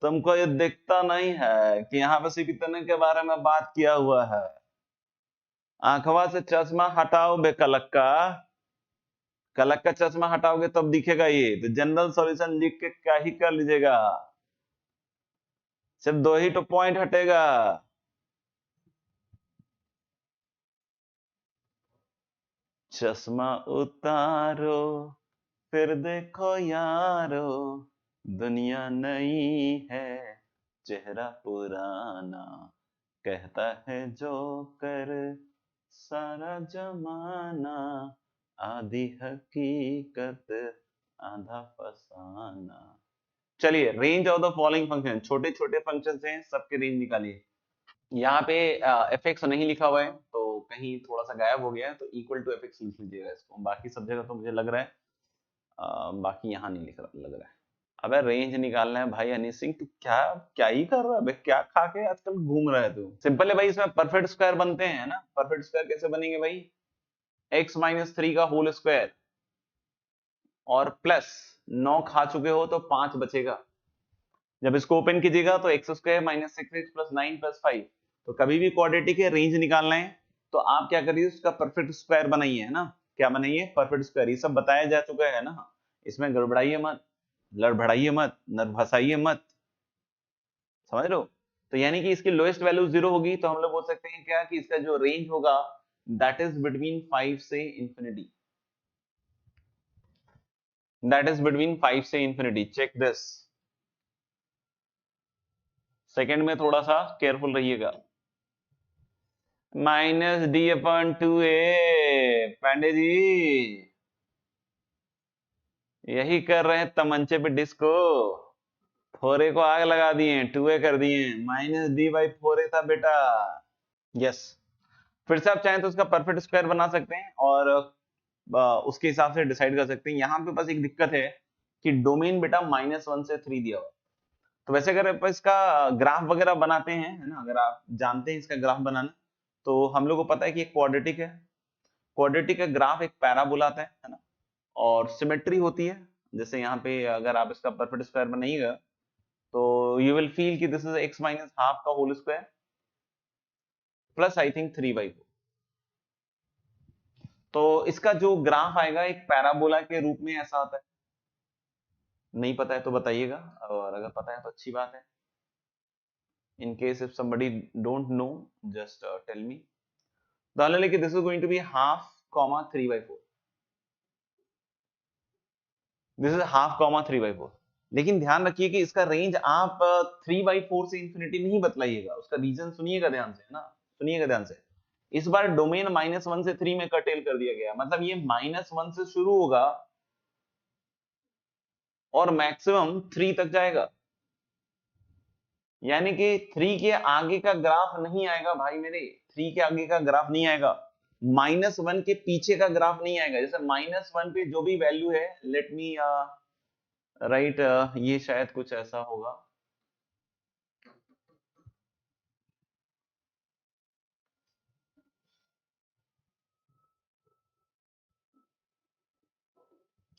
तुमको ये दिखता नहीं है कि यहाँ पे सिर्फ इतने के बारे में बात किया हुआ है। आंखवा से चश्मा हटाओ बे कलक्का, कलक्का चश्मा हटाओगे तब दिखेगा ये, तो जनरल सॉल्यूशन लिख के क्या ही कर लीजिएगा, सिर्फ दो ही तो पॉइंट हटेगा। चश्मा उतारो फिर देखो यारो, दुनिया नई है चेहरा पुराना, कहता है जो कर सारा जमाना, आधी हकीकत आधा फसाना। चलिए, range of the following function, छोटे छोटे फंक्शन हैं, सबके रेंज निकालिए। यहाँ पे एफ एक्स नहीं लिखा हुआ है तो कहीं थोड़ा सा गायब हो गया है, तो इक्वल टू एफ एक्स लिख लीजिएगा इसको, बाकी सब जगह तो मुझे लग रहा है बाकी यहाँ नहीं लग रहा है। अबे रेंज निकालना है भाई हनी सिंह, तू क्या क्या ही कर रहा है, क्या खा के आजकल घूम रहा है तू। सिंपल है भाई, इसमें परफेक्ट स्क्वायर बनते हैं ना, परफेक्ट स्क्वायर कैसे बनेंगे भाई, x - 3 का होल स्क्वायर और प्लस 9 खा चुके हो तो 5 बचेगा। जब इसको ओपन कीजिएगा तो x square minus 6x plus 9 plus 5। तो कभी भी क्वाड्रेटिक है रेंज निकालना है तो आप क्या करिए, उसका परफेक्ट स्क्वायर बनाइए, है ना। क्या बनाइए? Perfect square. ये सब बताया जा चुका है ना, इसमें गड़बड़ाइए मत, लड़बड़ाइए मत, नरभसाइए मत, समझ लो। तो यानी कि इसकी लोएस्ट वैल्यू 0 होगी, तो हम लोग बोल सकते हैं क्या कि इसका जो रेंज होगा दैट इज बिटवीन 5 से इंफिनिटी, दैट इज बिटवीन 5 से इंफिनिटी। Check this. सेकंड में थोड़ा सा केयरफुल रहिएगा। Minus D upon 2a, Pandey ji यही कर रहे हैं तमंचे पे डिस्को, फोरे को आग लगा दिए, 2a कर दिए, माइनस डी बाई 4a था बेटा। यस, फिर से आप चाहें तो उसका परफेक्ट स्क्वायर बना सकते हैं और उसके हिसाब से डिसाइड कर सकते हैं। यहाँ पे बस एक दिक्कत है कि डोमेन बेटा -1 से 3 दिया हुआ। तो वैसे अगर आप इसका ग्राफ वगैरह बनाते हैं, है ना, अगर आप जानते हैं इसका ग्राफ बनाना, तो हम लोग को पता है कि एक क्वाड्रेटिक है, क्वाड्रेटिक का ग्राफ एक पैराबोला आता है ना, और सिमेट्री होती है। जैसे यहाँ पे अगर आप इसका परफेक्ट स्क्वायर बनाइएगा तो यू विल फील कि this is x minus half का whole square plus I think 3/4। तो इसका जो ग्राफ आएगा एक पैराबोला के रूप में ऐसा आता है। नहीं पता है तो बताइएगा, और अगर पता है तो अच्छी बात है। in case if somebody don't know, just tell me. मान लें कि this is going to be half comma 3/4, this is half comma 3/4। लेकिन ध्यान रखिए कि इसका रेंज आप 3/4 से इंफिनिटी नहीं बतलाइएगा, उसका रीजन सुनिएगा ध्यान से, है ना, सुनिएगा ध्यान से। इस बार डोमेन -1 से 3 में कर्टेल कर दिया गया, मतलब ये -1 से शुरू होगा और मैक्सिमम 3 तक जाएगा। यानी कि 3 के आगे का ग्राफ नहीं आएगा भाई मेरे, 3 के आगे का ग्राफ नहीं आएगा, -1 के पीछे का ग्राफ नहीं आएगा। जैसे -1 पे जो भी वैल्यू है, लेट मी राइट, ये शायद कुछ ऐसा होगा,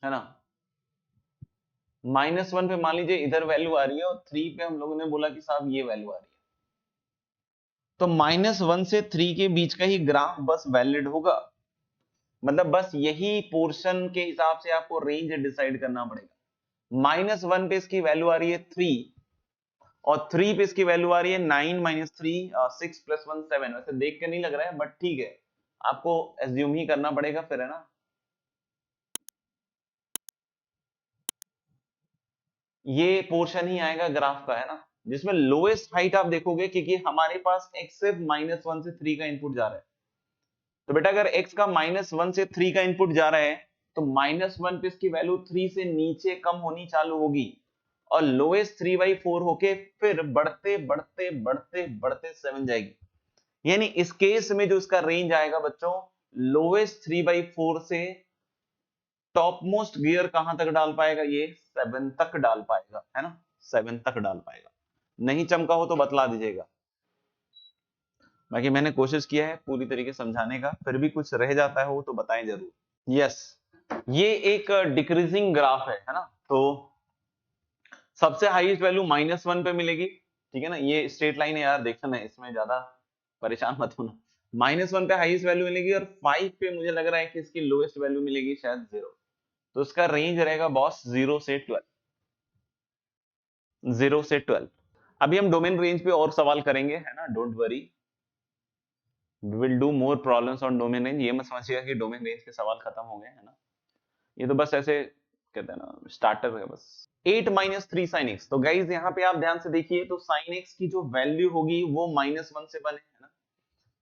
है ना। -1 पे मान लीजिए इधर वैल्यू आ रही है और 3 पे हम लोगों ने बोला कि साहब ये वैल्यू आ रही है, तो -1 से 3 के बीच का ही ग्राफ बस वैलिड होगा। मतलब बस यही पोर्शन के हिसाब से आपको रेंज डिसाइड करना पड़ेगा। -1 पे इसकी वैल्यू आ रही है 3 और 3 पे इसकी वैल्यू आ रही है 9 - 3 6 + 1 7। वैसे देख के नहीं लग रहा है बट ठीक है, आपको एज्यूम ही करना पड़ेगा फिर, है ना। ये पोर्शन ही आएगा ग्राफ का, है ना, जिसमें लोएस्ट हाइट आप देखोगे क्योंकि हमारे पास x सिर्फ -1 से 3 का इनपुट जा रहा है। तो बेटा अगर x का -1 से 3 का इनपुट जा रहा है तो -1 पे इसकी वैल्यू 3 से नीचे कम होनी चालू होगी और लोएस्ट 3/4 होके फिर बढ़ते बढ़ते बढ़ते बढ़ते 7 जाएगी। यानी इस केस में जो इसका रेंज आएगा बच्चों, लोएस्ट 3/4 से टॉप मोस्ट गियर कहां तक डाल पाएगा, ये 7 तक डाल पाएगा, है ना, 7 तक डाल पाएगा। नहीं चमका हो तो बतला दीजिएगा, बाकी मैंने कोशिश किया है पूरी तरीके समझाने का, फिर भी कुछ रह जाता हो तो बताएं जरूर। यस, ये एक डिक्रीजिंग ग्राफ है ना। तो सबसे हाईएस्ट वैल्यू -1 पे मिलेगी, ठीक है ना, ये स्ट्रेट लाइन है यार, देखना है, इसमें ज्यादा परेशान मत होना। -1 पे हाईएस्ट वैल्यू मिलेगी और 5 पे मुझे लग रहा है कि इसकी लोएस्ट वैल्यू मिलेगी शायद 0। तो इसका रेंज रहेगा बॉस 0 से 12, 0 से 12। अभी हम डोमेन रेंज पे और सवाल करेंगे, है ना, don't worry, we will do more problems on domain range. ये मत समझिएगा कि डोमेन रेंज के सवाल खत्म हो गए, है ना, ये तो बस ऐसे कहते हैं ना, स्टार्टर है बस। 8 - 3 sin x। तो गाइज यहाँ पे आप ध्यान से देखिए, तो sin x की जो वैल्यू होगी वो -1 से 1 है ना।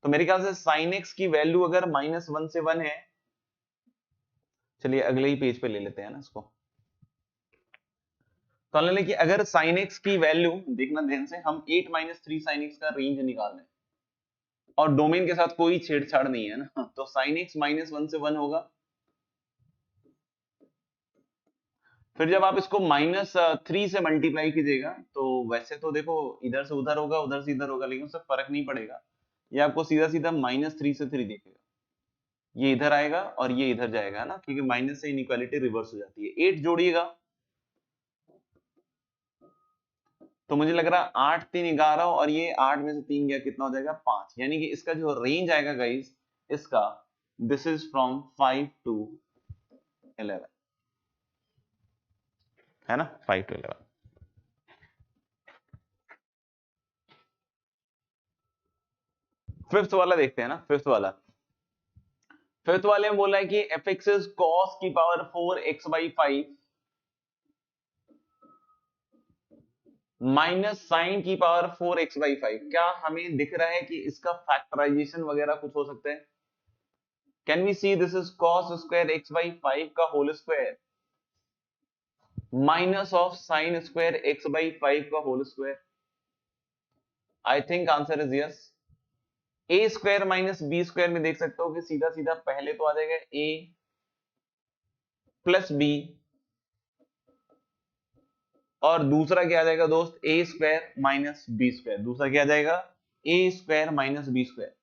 तो मेरे ख्याल से sin x की वैल्यू अगर -1 से 1 है, चलिए अगले ही पेज पे ले लेते हैं ना इसको। तो मान लें कि अगर sin x की वैल्यू, देखना ध्यान से, हम 8 - 3 sin x का रेंज निकाल रहे हैं और डोमेन के साथ कोई छेड़छाड़ नहीं है ना, तो sin x -1 से 1 होगा। फिर जब आप इसको -3 से मल्टीप्लाई कीजिएगा तो वैसे तो देखो इधर से उधर होगा, उधर से इधर होगा, लेकिन उससे फर्क नहीं पड़ेगा। ये आपको सीधा सीधा -3 से 3 देखेगा, ये इधर आएगा और ये इधर जाएगा, है ना, क्योंकि माइनस से इनइक्वालिटी रिवर्स हो जाती है। 8 जोड़िएगा तो मुझे लग रहा है 8 3 11 और ये 8 में से 3 गया, कितना हो जाएगा 5, यानी कि इसका जो रेंज आएगा गाइस इसका, दिस इज फ्रॉम 5 टू 11, है ना, 5 टू 11। फिफ्थ वाला देखते हैं ना, फिफ्थ वाला। फिफ्थ वाले में बोला है कि एफ एक्स इज कॉस की पावर 4x/5 माइनस साइन की पावर 4x/5। क्या हमें दिख रहा है कि इसका फैक्टराइजेशन वगैरह कुछ हो सकता है? Can we see this is cos square x/5 का whole square minus of sine square x/5 का whole square? I think answer is yes. A square minus B square में देख सकते हो कि सीधा सीधा पहले तो आ जाएगा ए प्लस बी, और दूसरा क्या आ जाएगा दोस्त, ए स्क्वायर माइनस बी स्क्वायर। दूसरा क्या आ जाएगा, ए स्क्वायर माइनस बी स्क्वायर।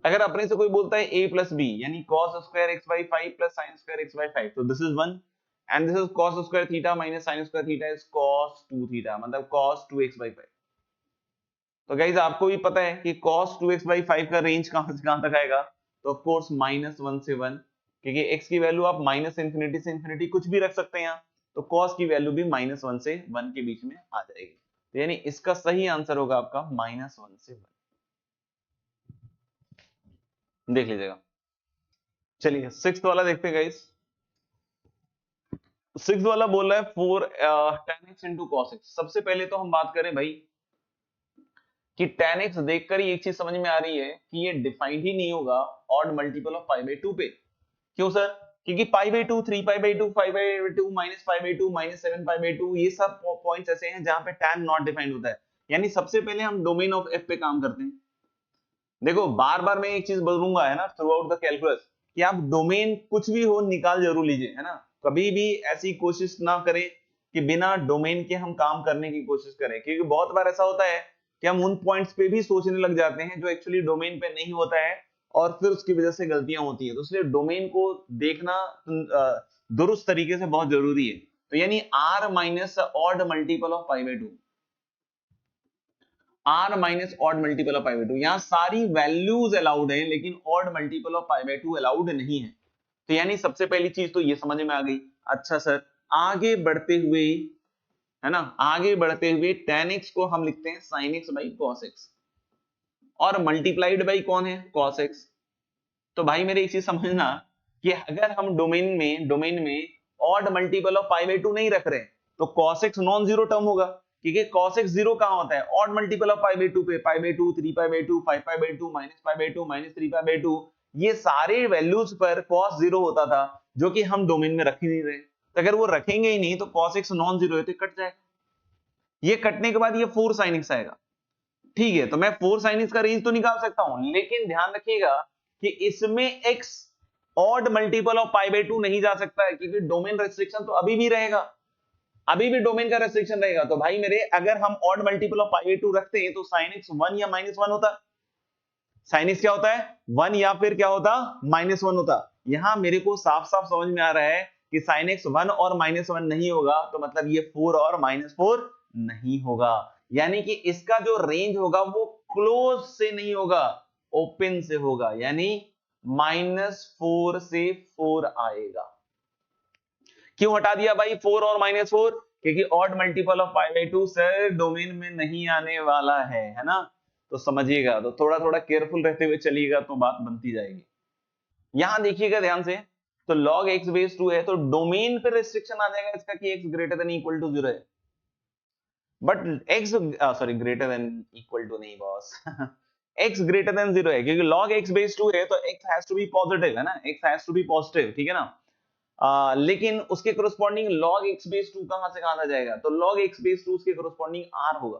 अगर अपने से कोई बोलता है a प्लस बी यानी cos square x/5 plus sign square x/5, तो this is 1 and this is cos square theta minus sine square theta is cos 2 theta, मतलब cos 2x/5। तो गाइस आपको भी पता है कि cos 2x/5 का रेंज कहां से कहां तक आएगा, तो ऑफ कोर्स -1 से 1, क्योंकि x की वैल्यू आप माइनस इंफिनिटी से इंफिनिटी कुछ भी रख सकते हैं यहाँ, तो cos की वैल्यू भी -1 से 1 के बीच में आ जाएगी। तो यानी इसका सही आंसर होगा आपका -1 से 1, देख लीजिएगा। चलिए सिक्स्थ वाला देखते हैं गाइस। सिक्स्थ वाला बोल रहा है 4 tan x into cos x। सबसे पहले तो हम बात करें भाई कि tan x देखकर ही एक चीज समझ में आ रही है कि ये डिफाइंड ही नहीं होगा ऑड मल्टीपल ऑफ π/2 पे। क्यों सर? क्योंकि π/2 3π/2 5/2 -π/2 -7π/2 ये सब पॉइंट्स ऐसे हैं जहां पे tan नॉट डिफाइंड होता है। यानी सबसे पहले हम डोमेन ऑफ f पे काम करते हैं। देखो बार बार मैं एक चीज बोलूंगा है ना थ्रू आउट द कैलकुलस, कि आप डोमेन कुछ भी हो निकाल जरूर लीजिए, है ना। कभी भी ऐसी कोशिश ना करें कि बिना डोमेन के हम काम करने की कोशिश करें, क्योंकि बहुत बार ऐसा होता है कि हम उन पॉइंट्स पे भी सोचने लग जाते हैं जो एक्चुअली डोमेन पे नहीं होता है, और फिर उसकी वजह से गलतियां होती हैं। तो इसलिए डोमेन को देखना दुरुस्त तरीके से बहुत जरूरी है। तो यानी r minus odd multiple of π/2, r minus odd multiple of π/2, यहां सारी वैल्यूज अलाउड है लेकिन ऑड मल्टीपल ऑफ π/2 अलाउड नहीं है। तो यानी सबसे पहली चीज तो ये समझ में आ गई। अच्छा सर, आगे बढ़ते हुए, है ना, आगे बढ़ते हुए tan x को हम लिखते हैं sin x by cos x, और मल्टीप्लाइड बाई कौन है, cos x। तो भाई मेरे एक चीज समझना कि अगर हम डोमेन में ऑड मल्टीपल ऑफ π/2 नहीं रख रहे तो cos x non zero term होगा, क्योंकि cos x जीरो कहां होता है, ऑड मल्टीपल ऑफ π/2 पे, π/2 3π/2 5π/2 -π/2 -3π/2, ये सारे वैल्यूज पर cos जीरो होता था, जो कि हम डोमेन में रख ही नहीं रहे। तो अगर वो रखेंगे ही नहीं तो cos x नॉन जीरो है तो कट जाएगा। ये कटने के बाद ये 4 sin x आएगा। ठीक है, तो मैं 4 sin x का रेंज तो निकाल सकता हूं, लेकिन ध्यान रखिएगा कि इसमें x ऑड मल्टीपल ऑफ π/2 नहीं जा सकता है, क्योंकि डोमेन रेस्ट्रिक्शन तो अभी भी रहेगा, अभी भी डोमेन का रेस्ट्रिक्शन रहेगा। तो भाई मेरे अगर हम ऑड मल्टीपल ऑफ π/2 रखते हैं तो sin x 1 या -1 होता, sin x क्या होता है 1 या फिर क्या होता -1 होता। यहां मेरे को साफ साफ समझ में आ रहा है कि sin x 1 और -1 नहीं होगा, तो मतलब ये 4 और -4 नहीं होगा। यानी कि इसका जो रेंज होगा वो क्लोज से नहीं होगा, ओपन से होगा, यानी -4 से 4 आएगा। क्यों हटा दिया भाई 4 और -4? क्योंकि odd multiple of π/2 sir domain में नहीं आने वाला है ना। तो समझिएगा, तो थोड़ा थोड़ा केयरफुल रहते हुए चलिएगा तो बात बनती जाएगी। यहां देखिएगा ध्यान से, तो log x बेस 2 है तो डोमेन पे रेस्ट्रिक्शन आ जाएगा इसका कि x greater than equal to 0 है, but x sorry greater than equal to नहीं बॉस x ग्रेटर देन 0 है, क्योंकि log x बेस 2 है तो x has to be positive, है ना, x has to be positive, ठीक है ना। लेकिन उसके कोरोस्पोंडिंग log x बेस 2 कहां से कहां आ जाएगा, तो log x बेस 2 उसके कोरोस्पोंडिंग r होगा,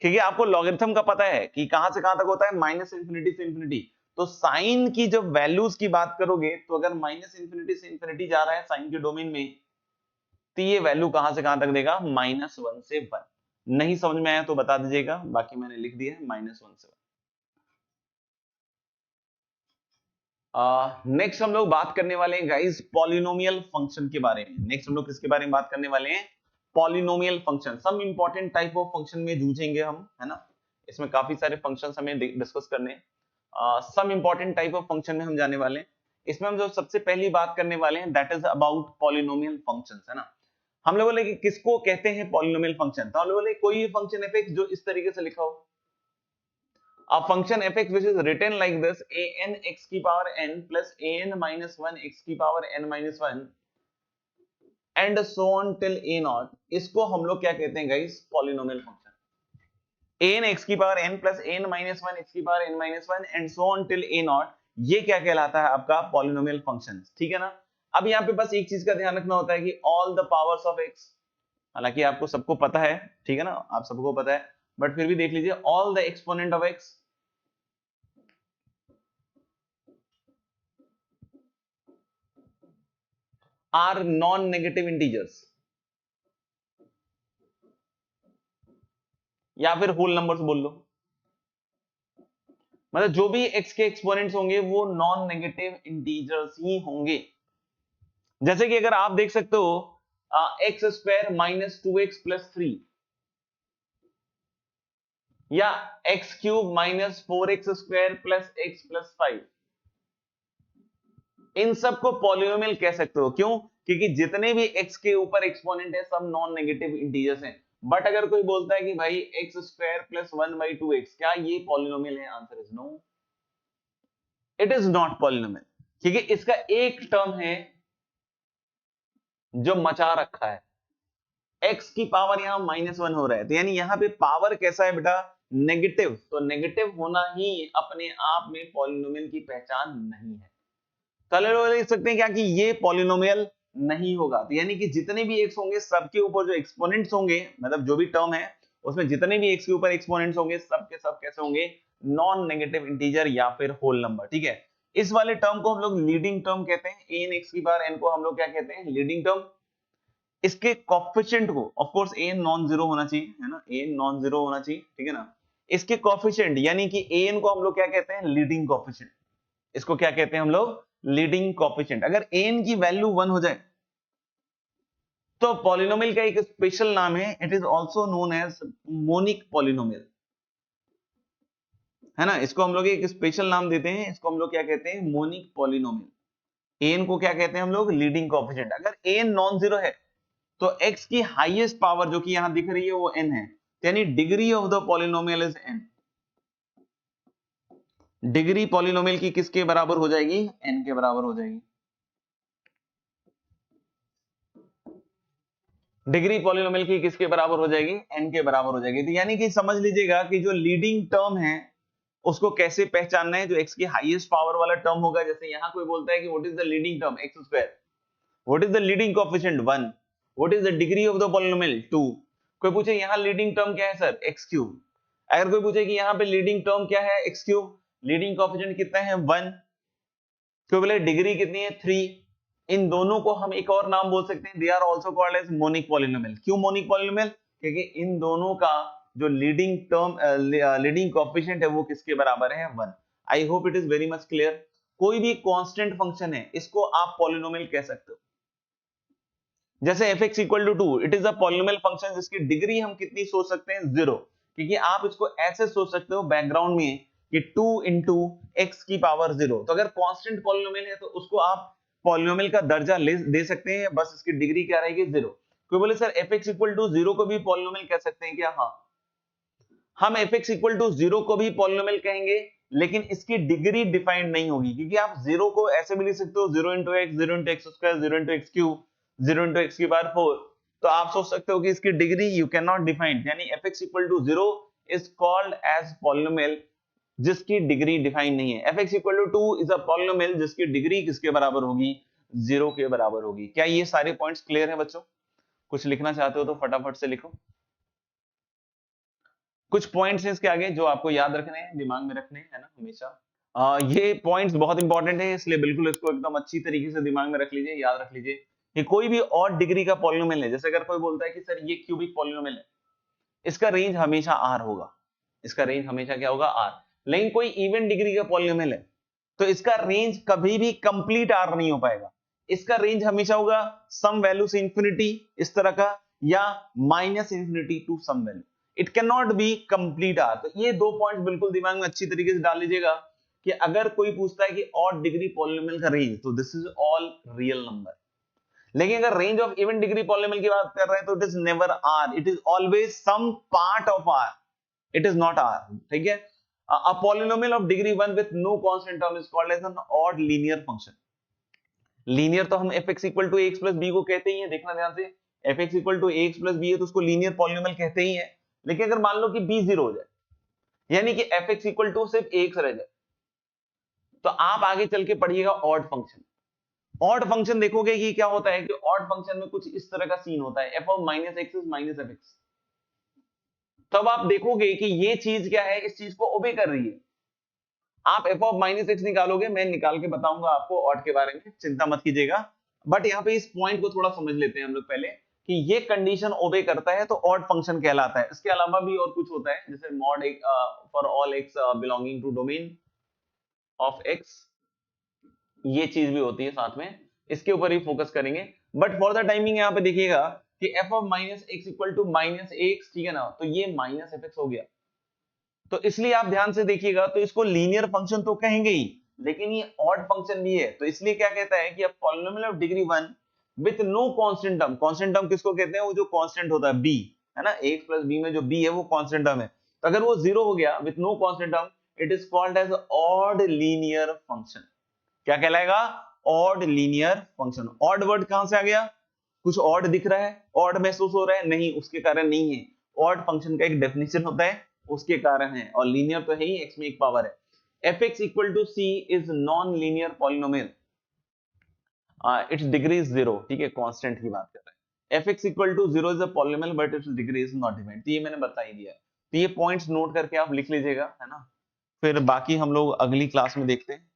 क्योंकि आपको लॉगरिथम का पता है कि कहां से कहां तक होता है, माइनस इंफिनिटी से इंफिनिटी। तो साइन की जब वैल्यूज की बात करोगे तो अगर माइनस इंफिनिटी से इंफिनिटी जा रहा है साइन के डोमेन में, तो ये वैल्यू कहां से कहां तक देगा, -1 से 1। नहीं समझ में आया तो बता दीजिएगा, बाकी मैंने लिख दिया है -1 से 1। नेक्स्ट हम लोग बात करने वाले हैं गाइस पॉलिनोमियल फंक्शन के बारे में। नेक्स्ट हम लोग किसके बारे में बात करने वाले हैं? Polynomial function. Some important type of function में जूझेंगे हम, है ना। इसमें काफी सारे फंक्शंस हमें डिस्कस करने हैं। Some important type of function में हम जाने वाले हैं। इसमें हम जो सबसे पहली बात करने वाले हैं that is about polynomial functions, है ना। हम लोग बोले कि किसको कहते हैं पॉलिनोमियल फंक्शन, तो हम लोग बोले कोई भी फंक्शन एफ जो इस तरीके से लिखा हो, a function f(x) which is written like this an x की power n plus an minus 1 x की power n minus 1 and so on till a naught, इसको हम लोग क्या कहते हैं guys? Polynomial function. an x की power n plus an minus 1 x की power n minus 1 and so on till a naught, ये क्या कहलाता है? आपका पॉलिनोमियल फंक्शन, ठीक है ना। अब यहाँ पे बस एक चीज का ध्यान रखना होता है कि all the powers of x, हालांकि आपको सबको पता है, ठीक है ना, आप सबको पता है, बट फिर भी देख लीजिए all the exponent of x are non negative integers, या फिर होल नंबर्स बोल लो। मतलब जो भी x के एक्सपोनेंट्स होंगे वो नॉन नेगेटिव इंटीजर्स ही होंगे। जैसे कि अगर आप देख सकते हो x square minus 2x plus 3 या x cube minus 4x square plus x plus 5, इन सबको पॉलिनोमियल कह सकते हो। क्यों? क्योंकि जितने भी x के ऊपर एक्सपोनेंट है सब नॉन नेगेटिव इंटीजर्स हैं। बट अगर कोई बोलता है कि भाई एक्स स्क्वायर प्लस 1/2x, क्या ये पॉलिनोमियल है? Answer is no, it is not polynomial, क्योंकि इसका एक टर्म है जो मचा रखा है। x की पावर यहां -1 हो रहा है, तो यानी यहां पे पावर कैसा है बेटा? नेगेटिव। तो नेगेटिव होना ही अपने आप में पॉलिनोमियल की पहचान नहीं है। तो लिख सकते हैं क्या कि ये पॉलिनोमियल नहीं होगा। तो यानी कि जितने भी x होंगे सबके ऊपर जो एक्सपोनेंट्स होंगे, मतलब जो भी टर्म है उसमें जितने भी x के ऊपर एक्सपोनेंट्स होंगे सब के सब कैसे होंगे? नॉन नेगेटिव इंटीजर या फिर होल नंबर, ठीक है। इस वाले टर्म को हम लोग लीडिंग टर्म कहते हैं। an x की पावर n को हम लोग क्या कहते हैं? Leading term. इसके कोएफिशिएंट को, of course an non zero होना चाहिए, है ना, an नॉन जीरो होना चाहिए, ठीक है ना। इसके कोएफिशिएंट यानी कि an को हम लोग क्या कहते हैं? Leading coefficient. इसको क्या कहते हैं हम लोग? Leading coefficient. अगर an की वैल्यू 1 हो जाए तो पॉलिनोमियल का एक स्पेशल नाम है, it is also known as monic polynomial, है ना। इसको हम लोग एक स्पेशल नाम देते हैं, इसको हम लोग क्या कहते हैं? Monic polynomial. an को क्या कहते हैं हम लोग? Leading coefficient. अगर an नॉन जीरो है तो x की हाईएस्ट पावर जो कि यहां दिख रही है वो n है, यानी degree of the polynomial is n। Degree polynomial की किसके बराबर हो जाएगी? n के बराबर हो जाएगी। डिग्री पॉलिनोमियल की किसके बराबर हो जाएगी? n के बराबर हो जाएगी। तो यानी कि समझ लीजिएगा कि जो लीडिंग टर्म है उसको कैसे पहचानना है? जो x की हाईएस्ट पावर वाला टर्म होगा, जैसे यहां कोई बोलता है कि what is the leading term? x square. What is the leading coefficient? 1। What is the degree of the polynomial? 2। कोई पूछे यहां लीडिंग टर्म क्या है सर? x cube. अगर कोई पूछे कि यहां पे लीडिंग टर्म क्या है? x cube. लीडिंग कोएफिशिएंट कितना है? 1। कोई बोले डिग्री कितनी है? 3। इन दोनों को हम एक और नाम बोल सकते हैं, they are also called as monic polynomial. क्यों मोनिक पॉलिनोमियल? क्योंकि इन दोनों का जो लीडिंग टर्म लीडिंग कोएफिशिएंट है वो किसके बराबर है? 1। आई hope it is very much clear. कोई भी कांस्टेंट फंक्शन है इसको आप पॉलिनोमियल कह सकते हो। जैसे fx equal to 2, it is a polynomial function जिसकी डिग्री हम कितनी सोच सकते हैं? 0। क्योंकि आप इसको ऐसे सोच सकते हो बैकग्राउंड में कि 2 इंटू एक्स की पावर 0। तो अगर कांस्टेंट पॉलिनोमियल है तो उसको आप पॉलिनोमियल का दर्जा दे सकते हैं, बस इसकी डिग्री क्या रहेगी? 0। कोई बोले सर fx इक्वल टू 0 को भी पॉलिनोमियल कह सकते हैं क्या? हाँ, हम fx इक्वल टू 0 को भी पॉलिनोमियल कहेंगे, लेकिन इसकी डिग्री डिफाइंड नहीं होगी। क्योंकि आप 0 को ऐसे भी लिख सकते हो 0 into x, 0 into x square, 0 into x cube, 0 into x की पावर 4। तो आप सोच सकते हो कि इसकी degree you can not define, यानी fx equal to 0 is called as polynomial जिसकी डिग्री डिफाइन नहीं है। fx equal to 2 is a polynomial जिसकी डिग्री किसके बराबर होगी? 0 के बराबर होगी। क्या ये सारे पॉइंट्स क्लियर हैं बच्चों? कुछ लिखना चाहते हो तो फटाफट से लिखो। कुछ पॉइंट्स हैं इसके आगे जो आपको याद रखने हैं, दिमाग में रखने हैं, है ना, हमेशा। ये पॉइंट्स बहुत इंपॉर्टेंट है, इसलिए बिल्कुल इसको एकदम अच्छी तरीके से दिमाग में रख लीजिए, याद रख लीजिए कि कोई भी और डिग्री का पॉलिनोमियल है, जैसे अगर कोई बोलता है कि सर ये क्यूबिक पॉलिनोमियल है, इसका रेंज हमेशा r होगा। इसका रेंज हमेशा क्या होगा? r। लेकिन कोई इवन डिग्री का पॉलिनोमियल है तो इसका रेंज कभी भी कंप्लीट आर नहीं हो पाएगा, इसका रेंज हमेशा होगा सम वैल्यू से इंफिनिटी इस तरह का, या minus infinity to some value, it can not be complete R. तो ये दो पॉइंट बिल्कुल दिमाग में अच्छी तरीके से डाल लीजिएगा कि अगर कोई पूछता है कि ऑड डिग्री पॉलिनोमियल का रेंज, तो this is all real number. लेकिन अगर range of even degree polynomial की बात कर रहे हैं तो it is never R, it is always some part of R, it is not R, ठीक है। A polynomial of degree 1 with no constant term is called as an odd linear function। Linear तो हम fx equal to ax plus b को कहते ही हैं, देखना ध्यान से, fx equal to ax plus b है तो उसको लीनियर पॉलिनोमियल कहते ही हैं। लेकिन अगर मान लो कि b 0 हो जाए, यानी कि fx इक्वल टू सिर्फ ax रह जाए, तो आप आगे चल के पढ़िएगा ऑड फंक्शन। ऑड फंक्शन देखोगे कि क्या होता है कि ऑड फंक्शन में कुछ इस तरह का सीन होता है, f of minus x is minus F x. तब आप देखोगे कि ये चीज क्या है, इस चीज को ओबे कर रही है। आप f ऑफ माइनस एक्स निकालोगे, मैं निकाल के बताऊंगा आपको ऑड के बारे में, चिंता मत कीजिएगा। बट यहाँ पे इस पॉइंट को थोड़ा समझ लेते हैं हम लोग पहले कि ये कंडीशन ओबे करता है तो ऑड फंक्शन कहलाता है। इसके अलावा भी और कुछ होता है, जैसे mod for all x belonging to domain of x, ये चीज भी होती है साथ में, इसके ऊपर ही फोकस करेंगे। बट फॉर द टाइमिंग यहाँ पे देखिएगा कि f of minus x equal to minus x, ठीक है ना, तो ये माइनस एफ एक्स हो गया। तो इसलिए आप ध्यान से देखिएगा, तो इसको लीनियर फंक्शन तो कहेंगे ही, लेकिन ये ऑड फंक्शन भी है। तो इसलिए क्या कहता है कि polynomial of degree 1 with no constant term, constant term किसको कहते हैं, वो जो कांस्टेंट होता है b, है ना, ax प्लस b में जो b है वो कांस्टेंट टर्म है। तो अगर वो 0 हो गया with no constant term, it is called as odd linear function. क्या कहलाएगा, odd linear function. Odd word कहां से आ गया, कुछ ऑड दिख रहा है, ऑड महसूस हो रहा है, नहीं, उसके कारण नहीं है। ऑड फंक्शन का एक डेफिनेशन होता है, उसके कारण है। और लीनियर तो है ही, x में एक पावर है। fx equal to c is non linear polynomial, its degree is 0, ठीक है, कांस्टेंट की बात कर रहे हैं। fx equal to 0 is a polynomial but its degree is not defined. तो ये मैंने बता ही दिया, तो ये पॉइंट्स नोट करके आप लिख लीजिएगा, है ना। फिर बाकी हम लोग अगली क्लास में देखते हैं।